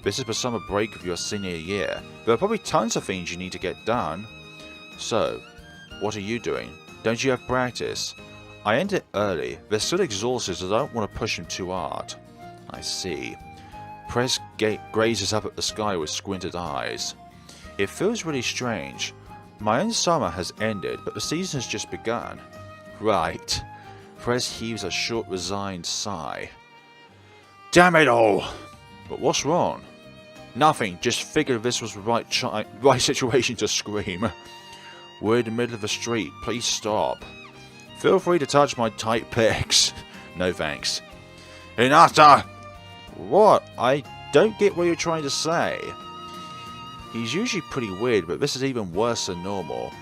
This is the summer break of your senior year. There are probably tons of things you need to get done. So, what are you doing? Don't you have practice? I ended early. They're still exhausted, so I don't want to push them too hard. I see. Prez gazes up at the sky with squinted eyes. It feels really strange. My own summer has ended, but the season has just begun. Right. Prez heaves a short, resigned sigh. Damn it all! But what's wrong? Nothing, just figured this was the right situation to scream. We're in the middle of the street, please stop. Feel free to touch my tight pecs. No thanks. Hinata! What? I don't get what you're trying to say. He's usually pretty weird, but this is even worse than normal.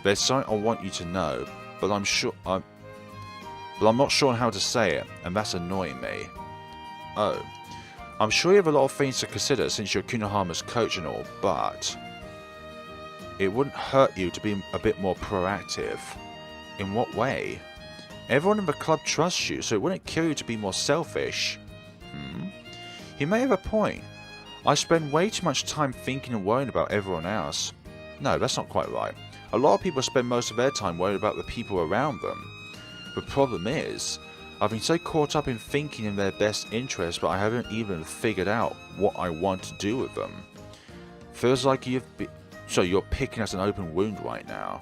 There's something I want you to know, but I'm not sure on how to say it, and that's annoying me. Oh. I'm sure you have a lot of things to consider since you're Kunohama's coach and all, but it wouldn't hurt you to be a bit more proactive. In what way? Everyone in the club trusts you, so it wouldn't kill you to be more selfish. He may have a point. I spend way too much time thinking and worrying about everyone else. No, that's not quite right. A lot of people spend most of their time worried about the people around them. The problem is, I've been so caught up in thinking in their best interest, but I haven't even figured out what I want to do with them. Feels like so you're picking at an open wound right now.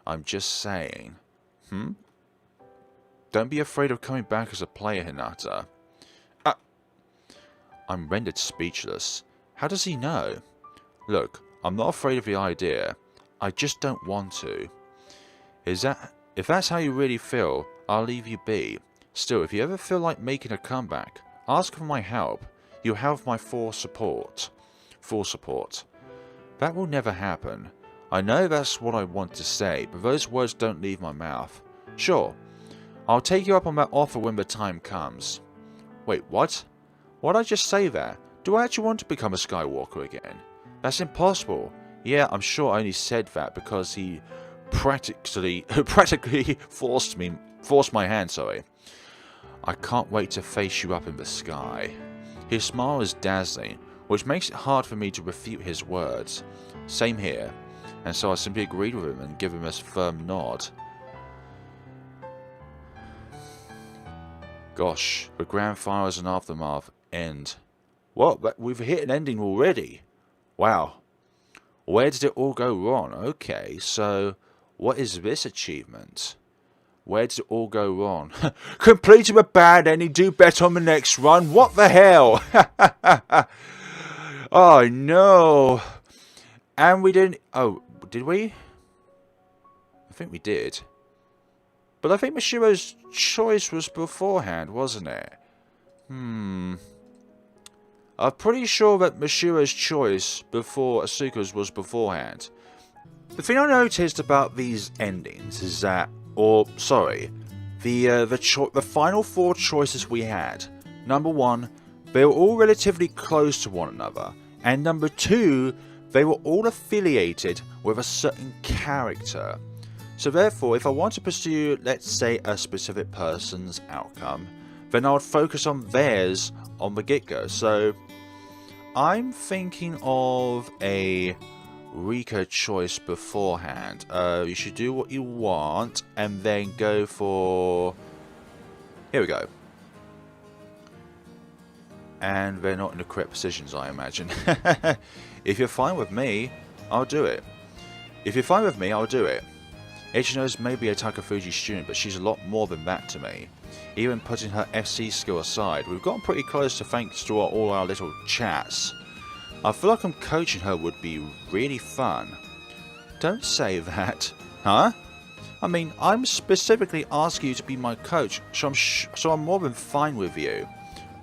I'm just saying. Don't be afraid of coming back as a player, Hinata. I'm rendered speechless. How does he know? Look, I'm not afraid of the idea. I just don't want to. If that's how you really feel, I'll leave you be. Still, if you ever feel like making a comeback, ask for my help. You'll have my full support. That will never happen. I know that's what I want to say, but those words don't leave my mouth. Sure, I'll take you up on that offer when the time comes. Wait, what? Why'd I just say that? Do I actually want to become a Skywalker again? That's impossible. Yeah, I'm sure I only said that because he practically forced my hand, sorry. I can't wait to face you up in the sky. His smile is dazzling, which makes it hard for me to refute his words. Same here. And so I simply agreed with him and give him a firm nod. Gosh, the grand finals and aftermath end. What? We've hit an ending already. Wow. Where did it all go wrong? Okay, so what is this achievement? Where did it all go wrong? Completing a bad ending, do better on the next run. What the hell? Oh no. And we didn't... Oh, did we? I think we did. But I think Mashiro's choice was beforehand, wasn't it? I'm pretty sure that Mashiro's choice before Asuka's was beforehand. The thing I noticed about these endings is that, the final 4 choices we had. Number 1, they were all relatively close to one another, and number 2, they were all affiliated with a certain character. So therefore, if I want to pursue, let's say, a specific person's outcome, then I would focus on theirs on the get-go. So I'm thinking of a Rika choice beforehand. You should do what you want and then go for... Here we go. And they're not in the correct positions, I imagine. If you're fine with me, I'll do it. If you're fine with me, I'll do it. Ichino's may be a Takafuji student, but she's a lot more than that to me. Even putting her FC skill aside, we've gotten pretty close to thanks to all our little chats. I feel like coaching her would be really fun. Don't say that. Huh? I mean, I'm specifically asking you to be my coach, so I'm more than fine with you.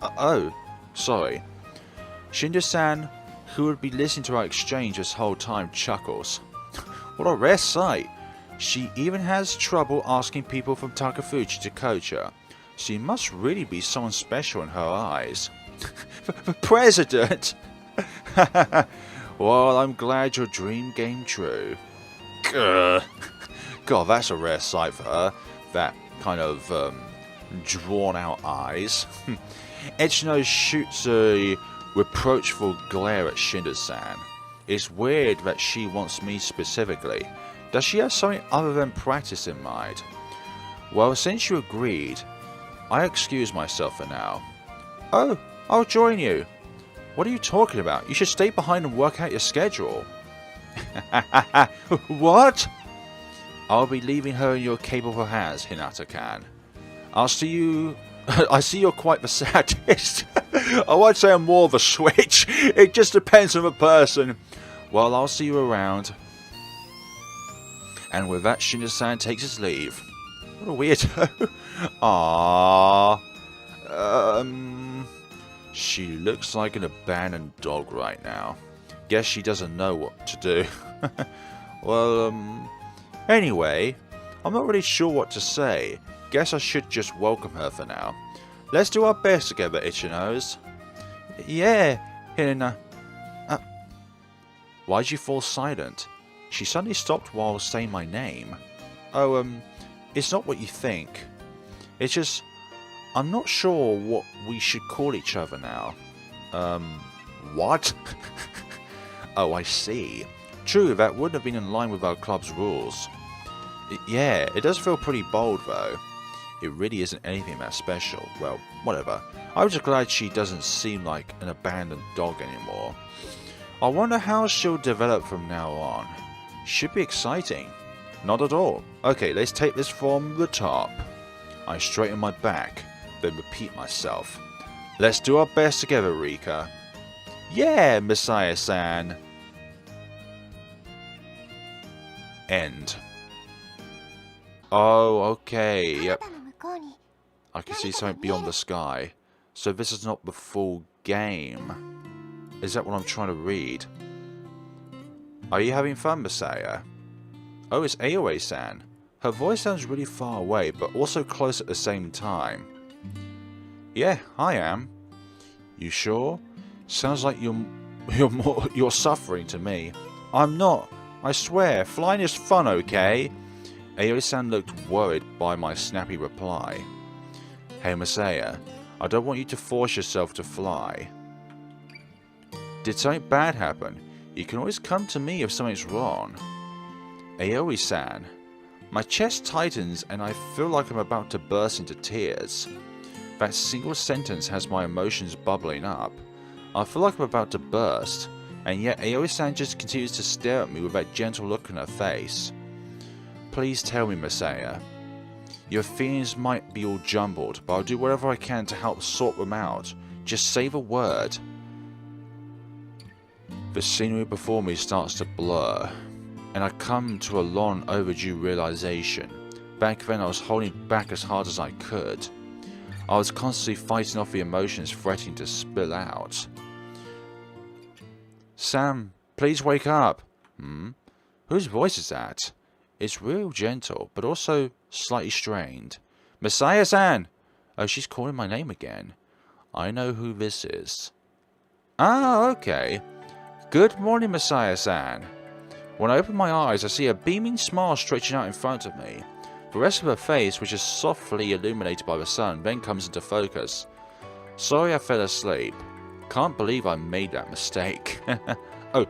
Oh, sorry. Shinda-san, who would be listening to our exchange this whole time, chuckles. What a rare sight. She even has trouble asking people from Takafuji to coach her. She must really be someone special in her eyes. The president! Well, I'm glad your dream came true. Grr. God, that's a rare sight for her. That kind of drawn out eyes. Ichino shoots a reproachful glare at Shinda-san. It's weird that she wants me specifically. Does she have something other than practice in mind? Well, since you agreed, I excuse myself for now. Oh, I'll join you. What are you talking about? You should stay behind and work out your schedule. What? I'll be leaving her in your capable hands, Hinata-kan. I'll see you... I see you're quite the sadist. I won't say I'm more of a switch. It just depends on the person. Well, I'll see you around. And with that, Shinda-san takes his leave. What a weirdo. Aww. She looks like an abandoned dog right now. Guess she doesn't know what to do. Well, anyway, I'm not really sure what to say. Guess I should just welcome her for now. Let's do our best together, Ichinos. Yeah, Hirina. Why'd you fall silent? She suddenly stopped while saying my name. Oh, it's not what you think. It's just, I'm not sure what we should call each other now. What? Oh, I see. True, that wouldn't have been in line with our club's rules. Yeah, it does feel pretty bold though. It really isn't anything that special. Well, whatever. I'm just glad she doesn't seem like an abandoned dog anymore. I wonder how she'll develop from now on. Should be exciting. Not at all. Okay, let's take this from the top. I straighten my back, then repeat myself. Let's do our best together, Rika. Yeah, Masaya-san. End. Oh, okay, yep. I can see something beyond the sky. So this is not the full game. Is that what I'm trying to read? Are you having fun, Masaya? Oh, it's Aoi-san. Her voice sounds really far away, but also close at the same time. Yeah, I am. You sure? Sounds like you're suffering to me. I'm not. I swear, flying is fun, okay? Aoi-san looked worried by my snappy reply. Hey Masaya, I don't want you to force yourself to fly. Did something bad happen? You can always come to me if something's wrong. Aoi-san. My chest tightens and I feel like I'm about to burst into tears. That single sentence has my emotions bubbling up. I feel like I'm about to burst, and yet Aoi-san just continues to stare at me with that gentle look on her face. Please tell me, Masaya. Your feelings might be all jumbled, but I'll do whatever I can to help sort them out. Just say the word. The scenery before me starts to blur, and I come to a long overdue realization. Back then I was holding back as hard as I could. I was constantly fighting off the emotions threatening to spill out. Sam, please wake up. Whose voice is that? It's real gentle, but also slightly strained. Masaya-san! Oh, she's calling my name again. I know who this is. Ah, okay. Good morning, Masaya-san. When I open my eyes, I see a beaming smile stretching out in front of me. The rest of her face, which is softly illuminated by the sun, then comes into focus. Sorry I fell asleep. Can't believe I made that mistake. Oh,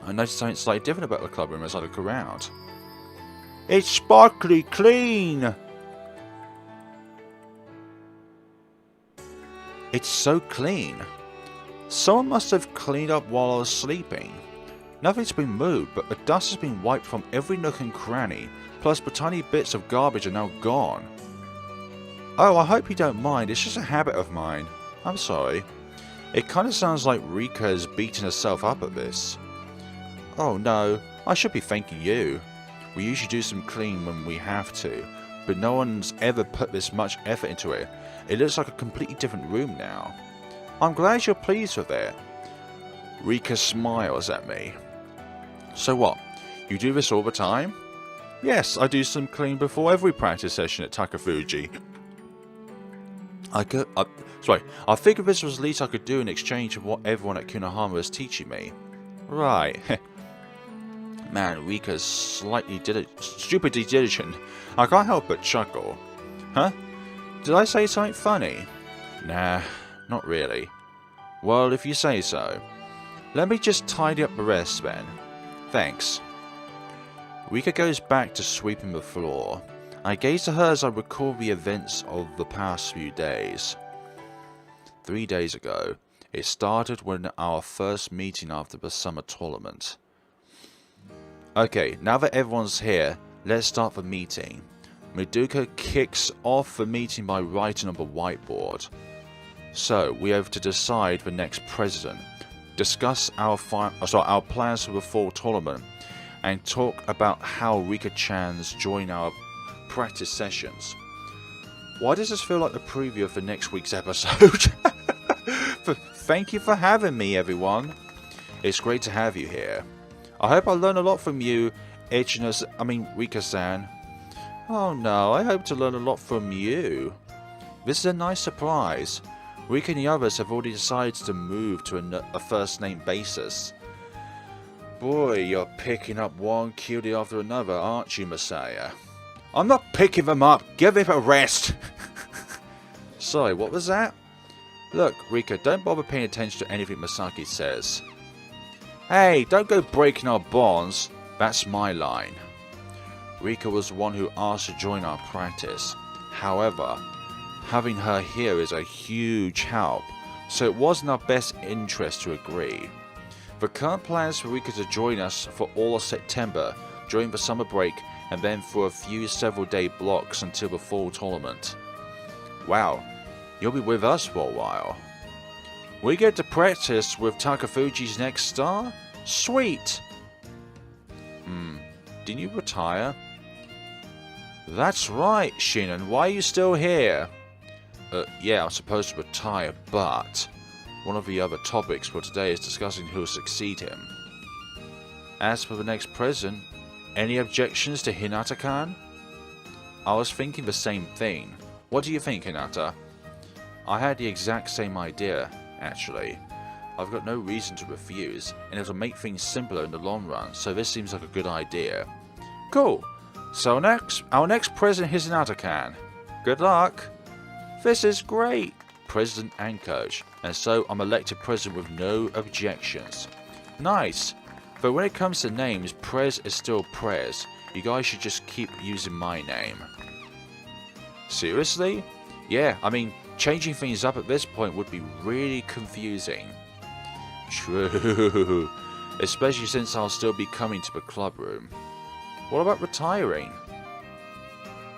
I noticed something slightly different about the club room as I look around. It's sparkly clean! It's so clean. Someone must have cleaned up while I was sleeping. Nothing's been moved, but the dust has been wiped from every nook and cranny, plus the tiny bits of garbage are now gone. Oh, I hope you don't mind, it's just a habit of mine. I'm sorry. It kind of sounds like Rika is beating herself up at this. Oh no, I should be thanking you. We usually do some clean when we have to, but no one's ever put this much effort into it. It looks like a completely different room now. I'm glad you're pleased with it. Rika smiles at me. So what, you do this all the time? Yes, I do some clean before every practice session at Takafuji. I figured this was the least I could do in exchange for what everyone at Kunohama is teaching me. Right. Man, Rika's slightly stupidly diligent. I can't help but chuckle. Huh? Did I say something funny? Nah, not really. Well, if you say so. Let me just tidy up the rest then. Thanks. Rika goes back to sweeping the floor. I gaze at her as I recall the events of the past few days. 3 days ago, it started when our first meeting after the summer tournament. Okay, now that everyone's here, let's start the meeting. Madoka kicks off the meeting by writing on the whiteboard. So, we have to decide the next president, discuss our plans for the fall tournament, and talk about how Rika-chan's join our practice sessions. Why does this feel like the preview for next week's episode? Thank you for having me, everyone. It's great to have you here. I hope I learn a lot from you, Rika-san. Oh no, I hope to learn a lot from you. This is a nice surprise. Rika and the others have already decided to move to a first name basis. Boy, you're picking up one cutie after another, aren't you, Masaya? I'm not picking them up, give it a rest! Sorry, what was that? Look, Rika, don't bother paying attention to anything Masaki says. Hey, don't go breaking our bonds. That's my line. Rika was the one who asked to join our practice. However, having her here is a huge help, so it was in our best interest to agree. The current plan is for Rika to join us for all of September, during the summer break, and then for a few several-day blocks until the fall tournament. Wow, you'll be with us for a while. We get to practice with Takafuji's next star? Sweet! Didn't you retire? That's right, Shinon, why are you still here? Yeah, I'm supposed to retire, but one of the other topics for today is discussing who will succeed him. As for the next president, any objections to Hinata-kan? I was thinking the same thing. What do you think, Hinata? I had the exact same idea, actually. I've got no reason to refuse, and it'll make things simpler in the long run, so this seems like a good idea. Cool. So our next president is Hinata-kan. Good luck. This is great, president and coach, and so I'm elected president with no objections. Nice. But when it comes to names, Prez is still Prez. You guys should just keep using my name. Seriously? Yeah, I mean, changing things up at this point would be really confusing. True. Especially since I'll still be coming to the club room. What about retiring?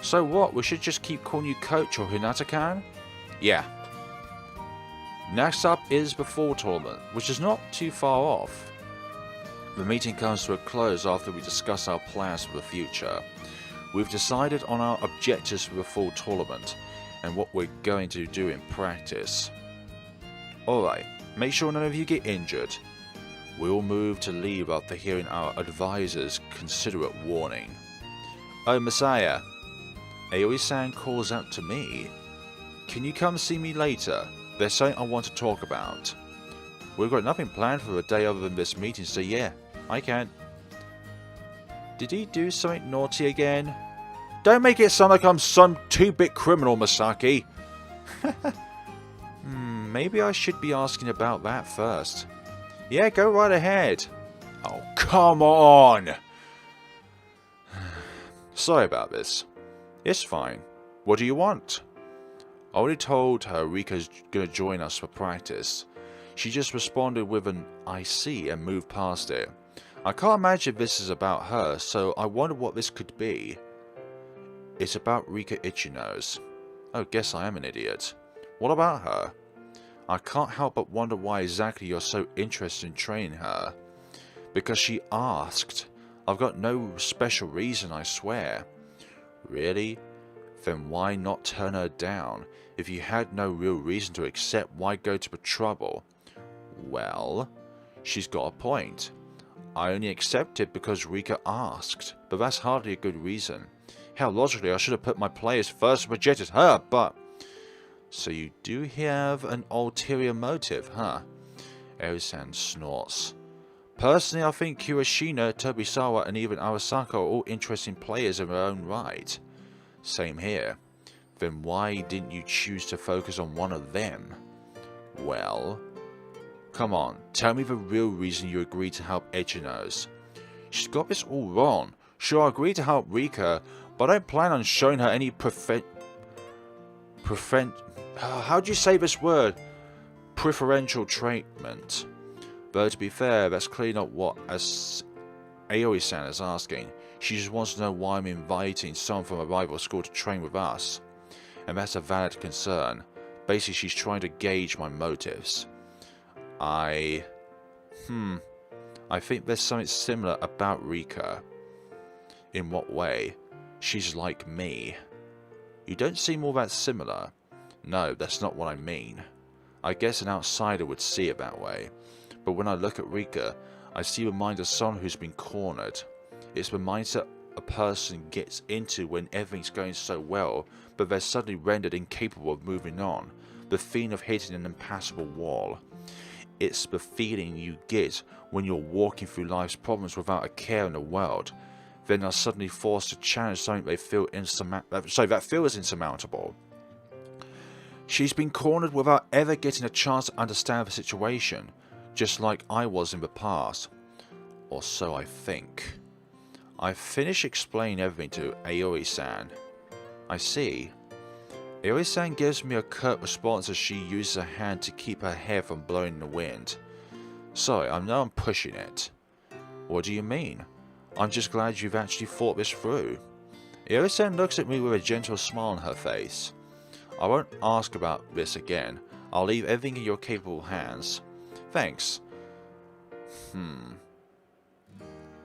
So what, we should just keep calling you Coach or Hinata-kan? Yeah. Next up is the fall tournament, which is not too far off. The meeting comes to a close after we discuss our plans for the future. We've decided on our objectives for the fall tournament, and what we're going to do in practice. Alright, make sure none of you get injured. We all moved to leave after hearing our advisor's considerate warning. Oh, Masaya. Aoi-san calls out to me. Can you come see me later? There's something I want to talk about. We've got nothing planned for the day other than this meeting, so yeah, I can. Did he do something naughty again? Don't make it sound like I'm some 2-bit criminal, Masaki. Maybe I should be asking about that first. Yeah, go right ahead. Oh, come on! Sorry about this. It's fine. What do you want? I already told her Rika's gonna join us for practice. She just responded with an I see and moved past it. I can't imagine this is about her, so I wonder what this could be. It's about Rika Ichino's. Oh, guess I am an idiot. What about her? I can't help but wonder why exactly you're so interested in training her. Because she asked. I've got no special reason, I swear. Really? Then why not turn her down? If you had no real reason to accept, why go to the trouble? Well, she's got a point. I only accepted because Rika asked, but that's hardly a good reason. Hell, logically, I should have put my players first and rejected her, but... So you do have an ulterior motive, huh? Eri-san snorts. Personally, I think Kirishina, Tobisawa, and even Arasaka are all interesting players in their own right. Same here. Then why didn't you choose to focus on one of them? Well... Come on, tell me the real reason you agreed to help Ichino's. She's got this all wrong. Sure, I agreed to help Rika, but I don't plan on showing her any how do you say this word? Preferential treatment. Though to be fair, that's clearly not what Aoi-san is asking. She just wants to know why I'm inviting someone from a rival school to train with us. And that's a valid concern. Basically, she's trying to gauge my motives. I think there's something similar about Rika. In what way? She's like me. You don't seem all that similar. No, that's not what I mean. I guess an outsider would see it that way. But when I look at Rika, I see the mind of someone who's been cornered. It's the mindset a person gets into when everything's going so well, but they're suddenly rendered incapable of moving on. The feeling of hitting an impassable wall. It's the feeling you get when you're walking through life's problems without a care in the world. Then are suddenly forced to challenge something they feel that feels insurmountable. She's been cornered without ever getting a chance to understand the situation, just like I was in the past. Or so I think. I finished explaining everything to Aoi-san. I see. Aoi-san gives me a curt response as she uses her hand to keep her hair from blowing in the wind. Sorry, I know I'm pushing it. What do you mean? I'm just glad you've actually thought this through. Aoi-san looks at me with a gentle smile on her face. I won't ask about this again. I'll leave everything in your capable hands. Thanks.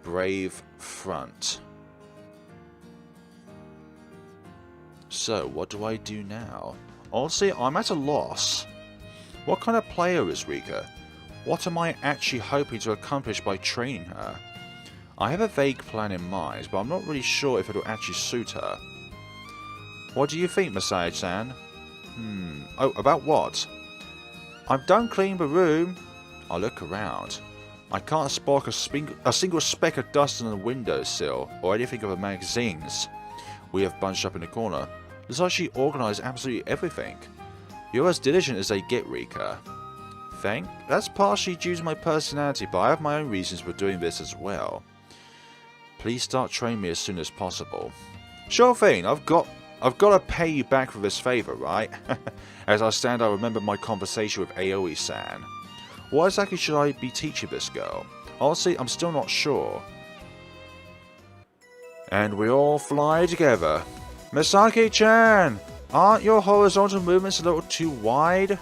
Brave front. So, what do I do now? Honestly, I'm at a loss. What kind of player is Rika? What am I actually hoping to accomplish by training her? I have a vague plan in mind, but I'm not really sure if it'll actually suit her. What do you think, Masaya-san? Oh, about what? I'm done cleaning the room. I look around. I can't spot a single speck of dust on the windowsill or anything of the magazines we have bunched up in the corner. Looks like she organised absolutely everything. You're as diligent as they get, Rika. That's partially due to my personality, but I have my own reasons for doing this as well. Please start training me as soon as possible. Sure thing, I've got to pay you back for this favour, right? As I stand, I remember my conversation with Aoi-san. What exactly should I be teaching this girl? Honestly, I'm still not sure. And we all fly together. Misaki-chan! Aren't your horizontal movements a little too wide?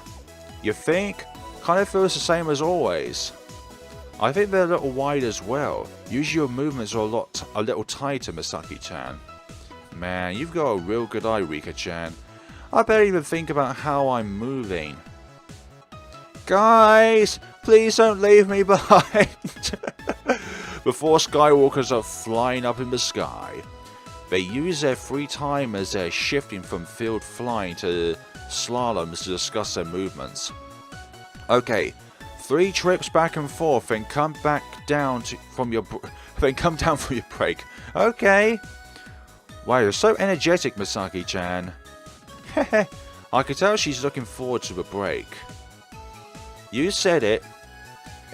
You think? Kind of feels the same as always. I think they're a little wide as well. Usually your movements are a little tighter, Misaki-chan. Man, you've got a real good eye, Rika-chan. I better even think about how I'm moving. Guys! Please don't leave me behind. Before Skywalkers are flying up in the sky, they use their free time as they're shifting from field flying to slaloms to discuss their movements. Okay, 3 trips back and forth, then come down from your break. Okay. Wow, you're so energetic, Misaki-chan. Heh. I could tell she's looking forward to the break. You said it.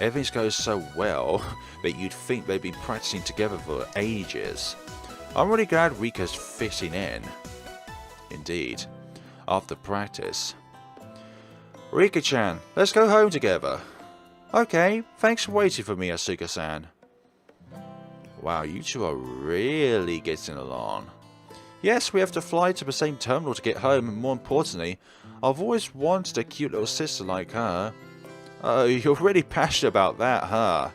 Everything goes so well that you'd think they've been practicing together for ages. I'm really glad Rika's fitting in. Indeed. After practice. Rika-chan, let's go home together. Okay, thanks for waiting for me, Asuka-san. Wow, you two are really getting along. Yes, we have to fly to the same terminal to get home, and more importantly, I've always wanted a cute little sister like her. Oh, you're really passionate about that, huh?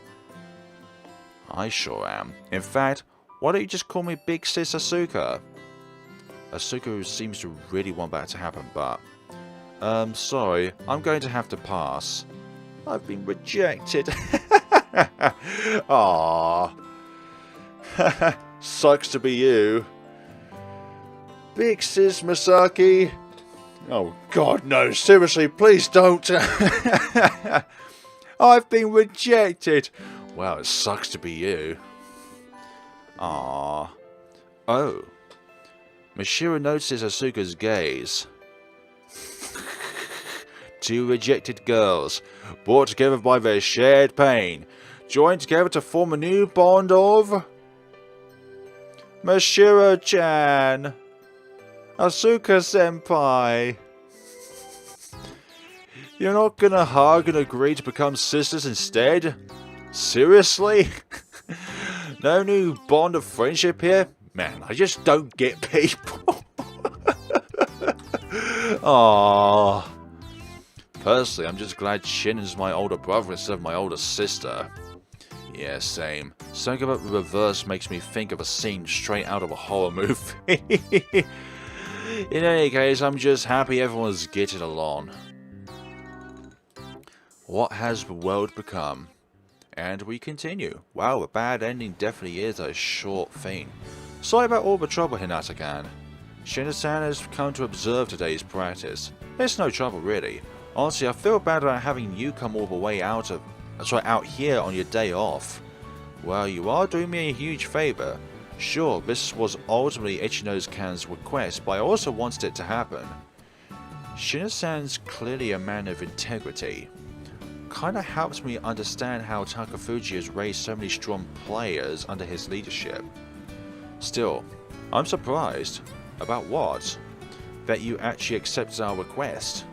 I sure am. In fact, why don't you just call me Big Sis Asuka? Asuka seems to really want that to happen, but... sorry, I'm going to have to pass. I've been rejected. Aww. Sucks to be you. Big Sis Misaki. Oh god, no, seriously, please don't. I've been rejected. Wow, it sucks to be you. Aww. Oh. Mashiro notices Asuka's gaze. 2 rejected girls, brought together by their shared pain, joined together to form a new bond of... Mashiro-chan! Asuka-senpai! You're not gonna hug and agree to become sisters instead? Seriously? No new bond of friendship here? Man, I just don't get people. Aww. Personally, I'm just glad Shinnen's my older brother instead of my older sister. Yeah, same. Something about the reverse makes me think of a scene straight out of a horror movie. In any case, I'm just happy everyone's getting along. What has the world become? And we continue. Wow, a bad ending definitely is a short thing. Sorry about all the trouble, Hinata-kan. Shinnen-san has come to observe today's practice. It's no trouble, really. Honestly, I feel bad about having you come all the way out here on your day off. Well, you are doing me a huge favor. Sure, this was ultimately Ichino's-kan's request, but I also wanted it to happen. Shinnen-san's clearly a man of integrity. Kinda helps me understand how Takafuji has raised so many strong players under his leadership. Still, I'm surprised. About what? That you actually accepted our request.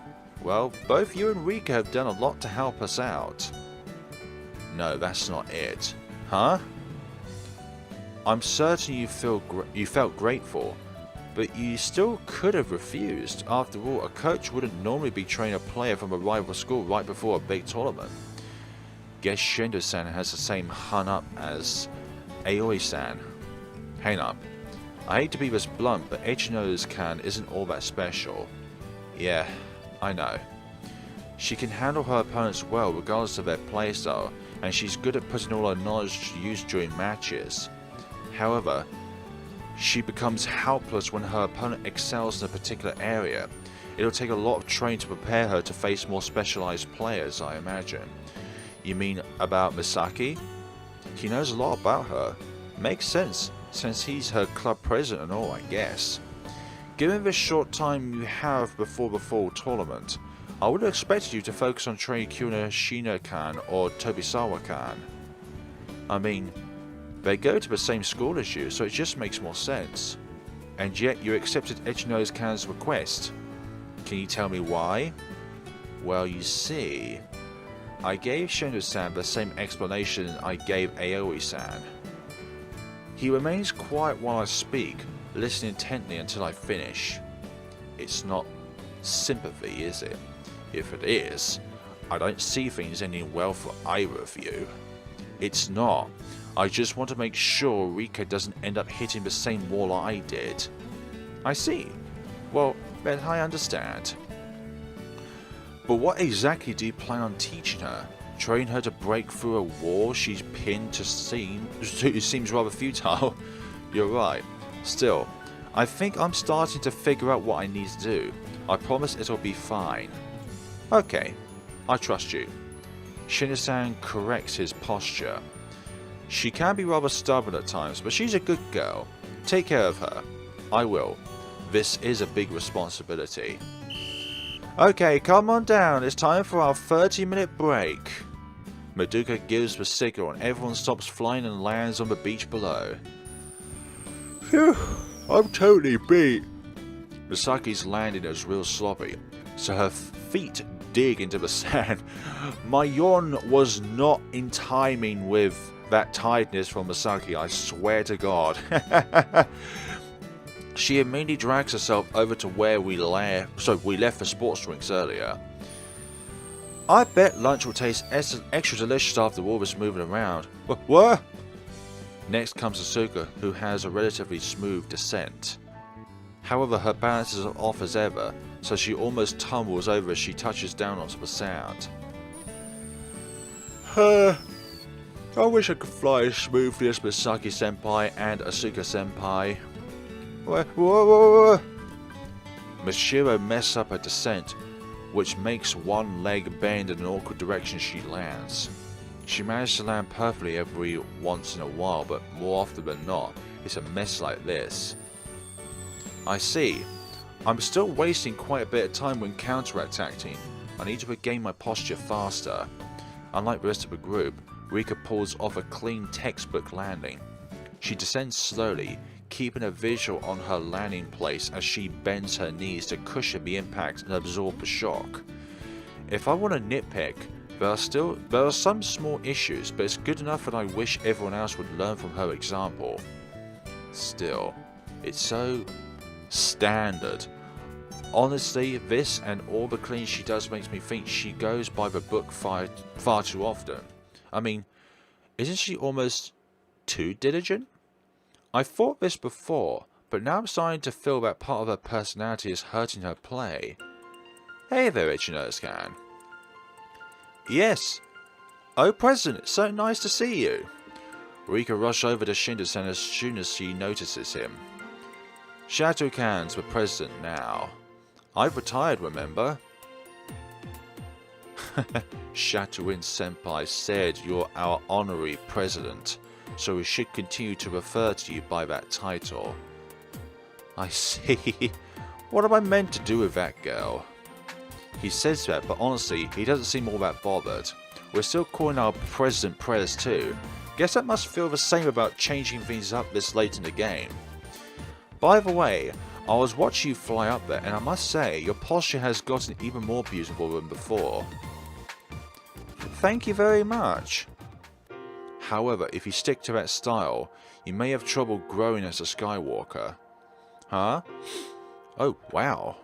Well, both you and Rika have done a lot to help us out. No, that's not it. Huh? I'm certain you felt grateful, but you still could have refused. After all, a coach wouldn't normally be training a player from a rival school right before a big tournament. Guess Shendo-san has the same hun-up as Aoi-san. Hang up. I hate to be this blunt, but Ichino's-kan isn't all that special. Yeah, I know. She can handle her opponents well regardless of their playstyle, and she's good at putting all her knowledge to use during matches. However, she becomes helpless when her opponent excels in a particular area. It'll take a lot of training to prepare her to face more specialized players, I imagine. You mean about Misaki? He knows a lot about her. Makes sense, since he's her club president and all, I guess. Given the short time you have before the fall tournament, I would have expected you to focus on training Kunashina-kan or Tobisawa-kan. I mean, they go to the same school as you, so it just makes more sense. And yet you accepted Ichino's-kan's request. Can you tell me why? Well, you see, I gave Shendo-san the same explanation I gave Aoi-san. He remains quiet while I speak, listening intently until I finish. It's not sympathy, is it? If it is, I don't see things ending well for either of you. It's not. I just want to make sure Rika doesn't end up hitting the same wall I did. I see. Well, then I understand. But what exactly do you plan on teaching her? Train her to break through a wall she's pinned to seems rather futile. You're right. Still, I think I'm starting to figure out what I need to do. I promise it'll be fine. Okay, I trust you. Shindo-san corrects his posture. She can be rather stubborn at times, but she's a good girl. Take care of her. I will. This is a big responsibility. Okay, come on down. It's time for our 30-minute break. Madoka gives the signal and everyone stops flying and lands on the beach below. Phew, I'm totally beat. Misaki's landing is real sloppy, so her feet dig into the sand. My yawn was not in timing with that tiredness from Masaki, I swear to God. She immediately drags herself over to where we left for sports drinks earlier. I bet lunch will taste extra delicious after all this moving around. What? Next comes Asuka, who has a relatively smooth descent. However, her balance is off as ever, so she almost tumbles over as she touches down onto the sand. I wish I could fly as smoothly as Misaki-senpai and Asuka-senpai. Whoa. Mishiro messes up her descent, which makes one leg bend in an awkward direction she lands. She manages to land perfectly every once in a while, but more often than not, it's a mess like this. I see. I'm still wasting quite a bit of time when counter-attacking. I need to regain my posture faster. Unlike the rest of the group, Rika pulls off a clean textbook landing. She descends slowly, keeping a visual on her landing place as she bends her knees to cushion the impact and absorb the shock. If I want to nitpick, there are some small issues, but it's good enough that I wish everyone else would learn from her example. Still, it's so standard. Honestly, this and all the cleaning she does makes me think she goes by the book far too often. I mean, isn't she almost too diligent? I thought this before, but now I'm starting to feel that part of her personality is hurting her play. Hey there, Ichino-san. Yes. Oh, President, it's so nice to see you. Rika rushes over to Shindo-san as soon as she notices him. Shadowcan's the president now. I've retired, remember? Shadowin-senpai said you're our honorary president, so we should continue to refer to you by that title. I see. What am I meant to do with that girl? He says that, but honestly, he doesn't seem all that bothered. We're still calling our president Prez too. Guess that must feel the same about changing things up this late in the game. By the way, I was watching you fly up there, and I must say, your posture has gotten even more beautiful than before. Thank you very much. However, if you stick to that style, you may have trouble growing as a Skywalker. Huh? Oh, wow.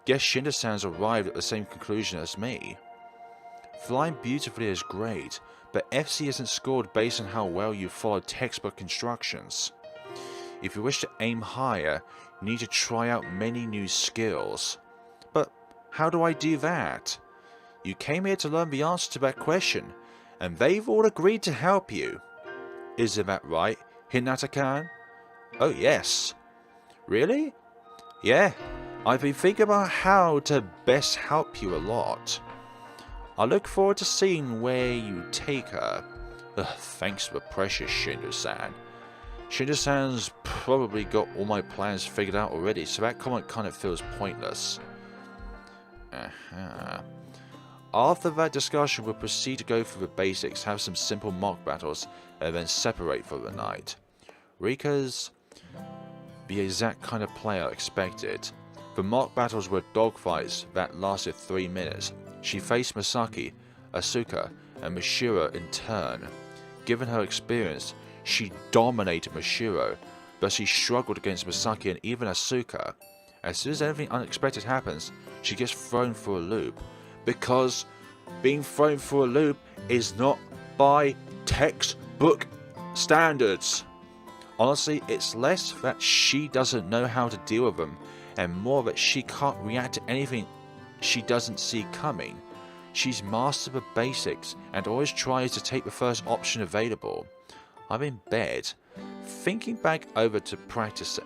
Guess Shindo-san's arrived at the same conclusion as me. Flying beautifully is great, but FC isn't scored based on how well you follow textbook instructions. If you wish to aim higher, you need to try out many new skills. But how do I do that? You came here to learn the answer to that question, and they've all agreed to help you. Isn't that right, Hinata-kan? Oh yes. Really? Yeah, I've been thinking about how to best help you a lot. I look forward to seeing where you take her. Thanks for the precious, Shindo-san. Shindo-san's probably got all my plans figured out already, so that comment kind of feels pointless. After that discussion, we'll proceed to go through the basics, have some simple mock battles, and then separate for the night. Rika's the exact kind of player I expected. The mock battles were dogfights that lasted 3 minutes. She faced Misaki, Asuka, and Mishiro in turn. Given her experience, she dominated Mishiro, but she struggled against Misaki and even Asuka. As soon as anything unexpected happens, she gets thrown for a loop. Because being thrown for a loop is not by textbook standards. Honestly, it's less that she doesn't know how to deal with them, and more that she can't react to anything she doesn't see coming. She's mastered the basics and always tries to take the first option available. I'm in bed, thinking back over the practice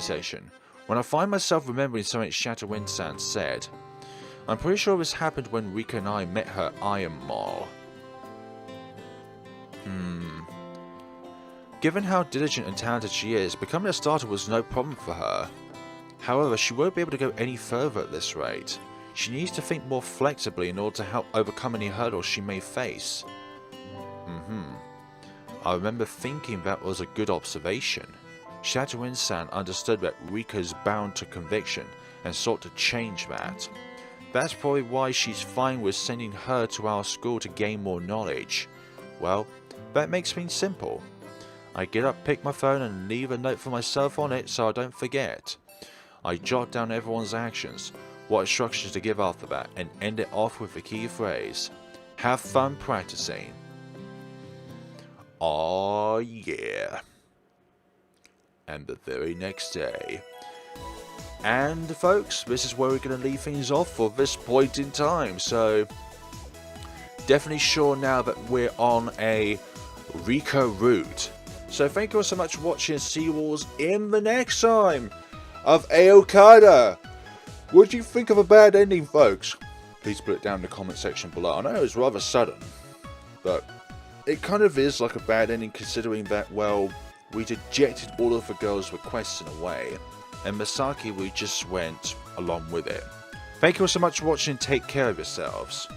session, when I find myself remembering something Shadow Wind-san said. I'm pretty sure this happened when Rika and I met her Iron Mall. Given how diligent and talented she is, becoming a starter was no problem for her. However, she won't be able to go any further at this rate. She needs to think more flexibly in order to help overcome any hurdles she may face. I remember thinking that was a good observation. Shadow Wind-san understood that Rika is bound to conviction and sought to change that. That's probably why she's fine with sending her to our school to gain more knowledge. Well, that makes things simple. I get up, pick my phone and leave a note for myself on it so I don't forget. I jot down everyone's actions, what instructions to give after that, and end it off with the key phrase, "Have fun practicing." Aw yeah. And the very next day. And folks, this is where we're going to leave things off for this point in time. So, definitely sure now that we're on a Rika route. So thank you all so much for watching, and see you all in the next time of Aokana. What do you think of a bad ending, folks? Please put it down in the comment section below. I know it was rather sudden, but it kind of is like a bad ending considering that, well, we dejected all of the girls' requests in a way, and Masaki, we just went along with it. Thank you all so much for watching, take care of yourselves.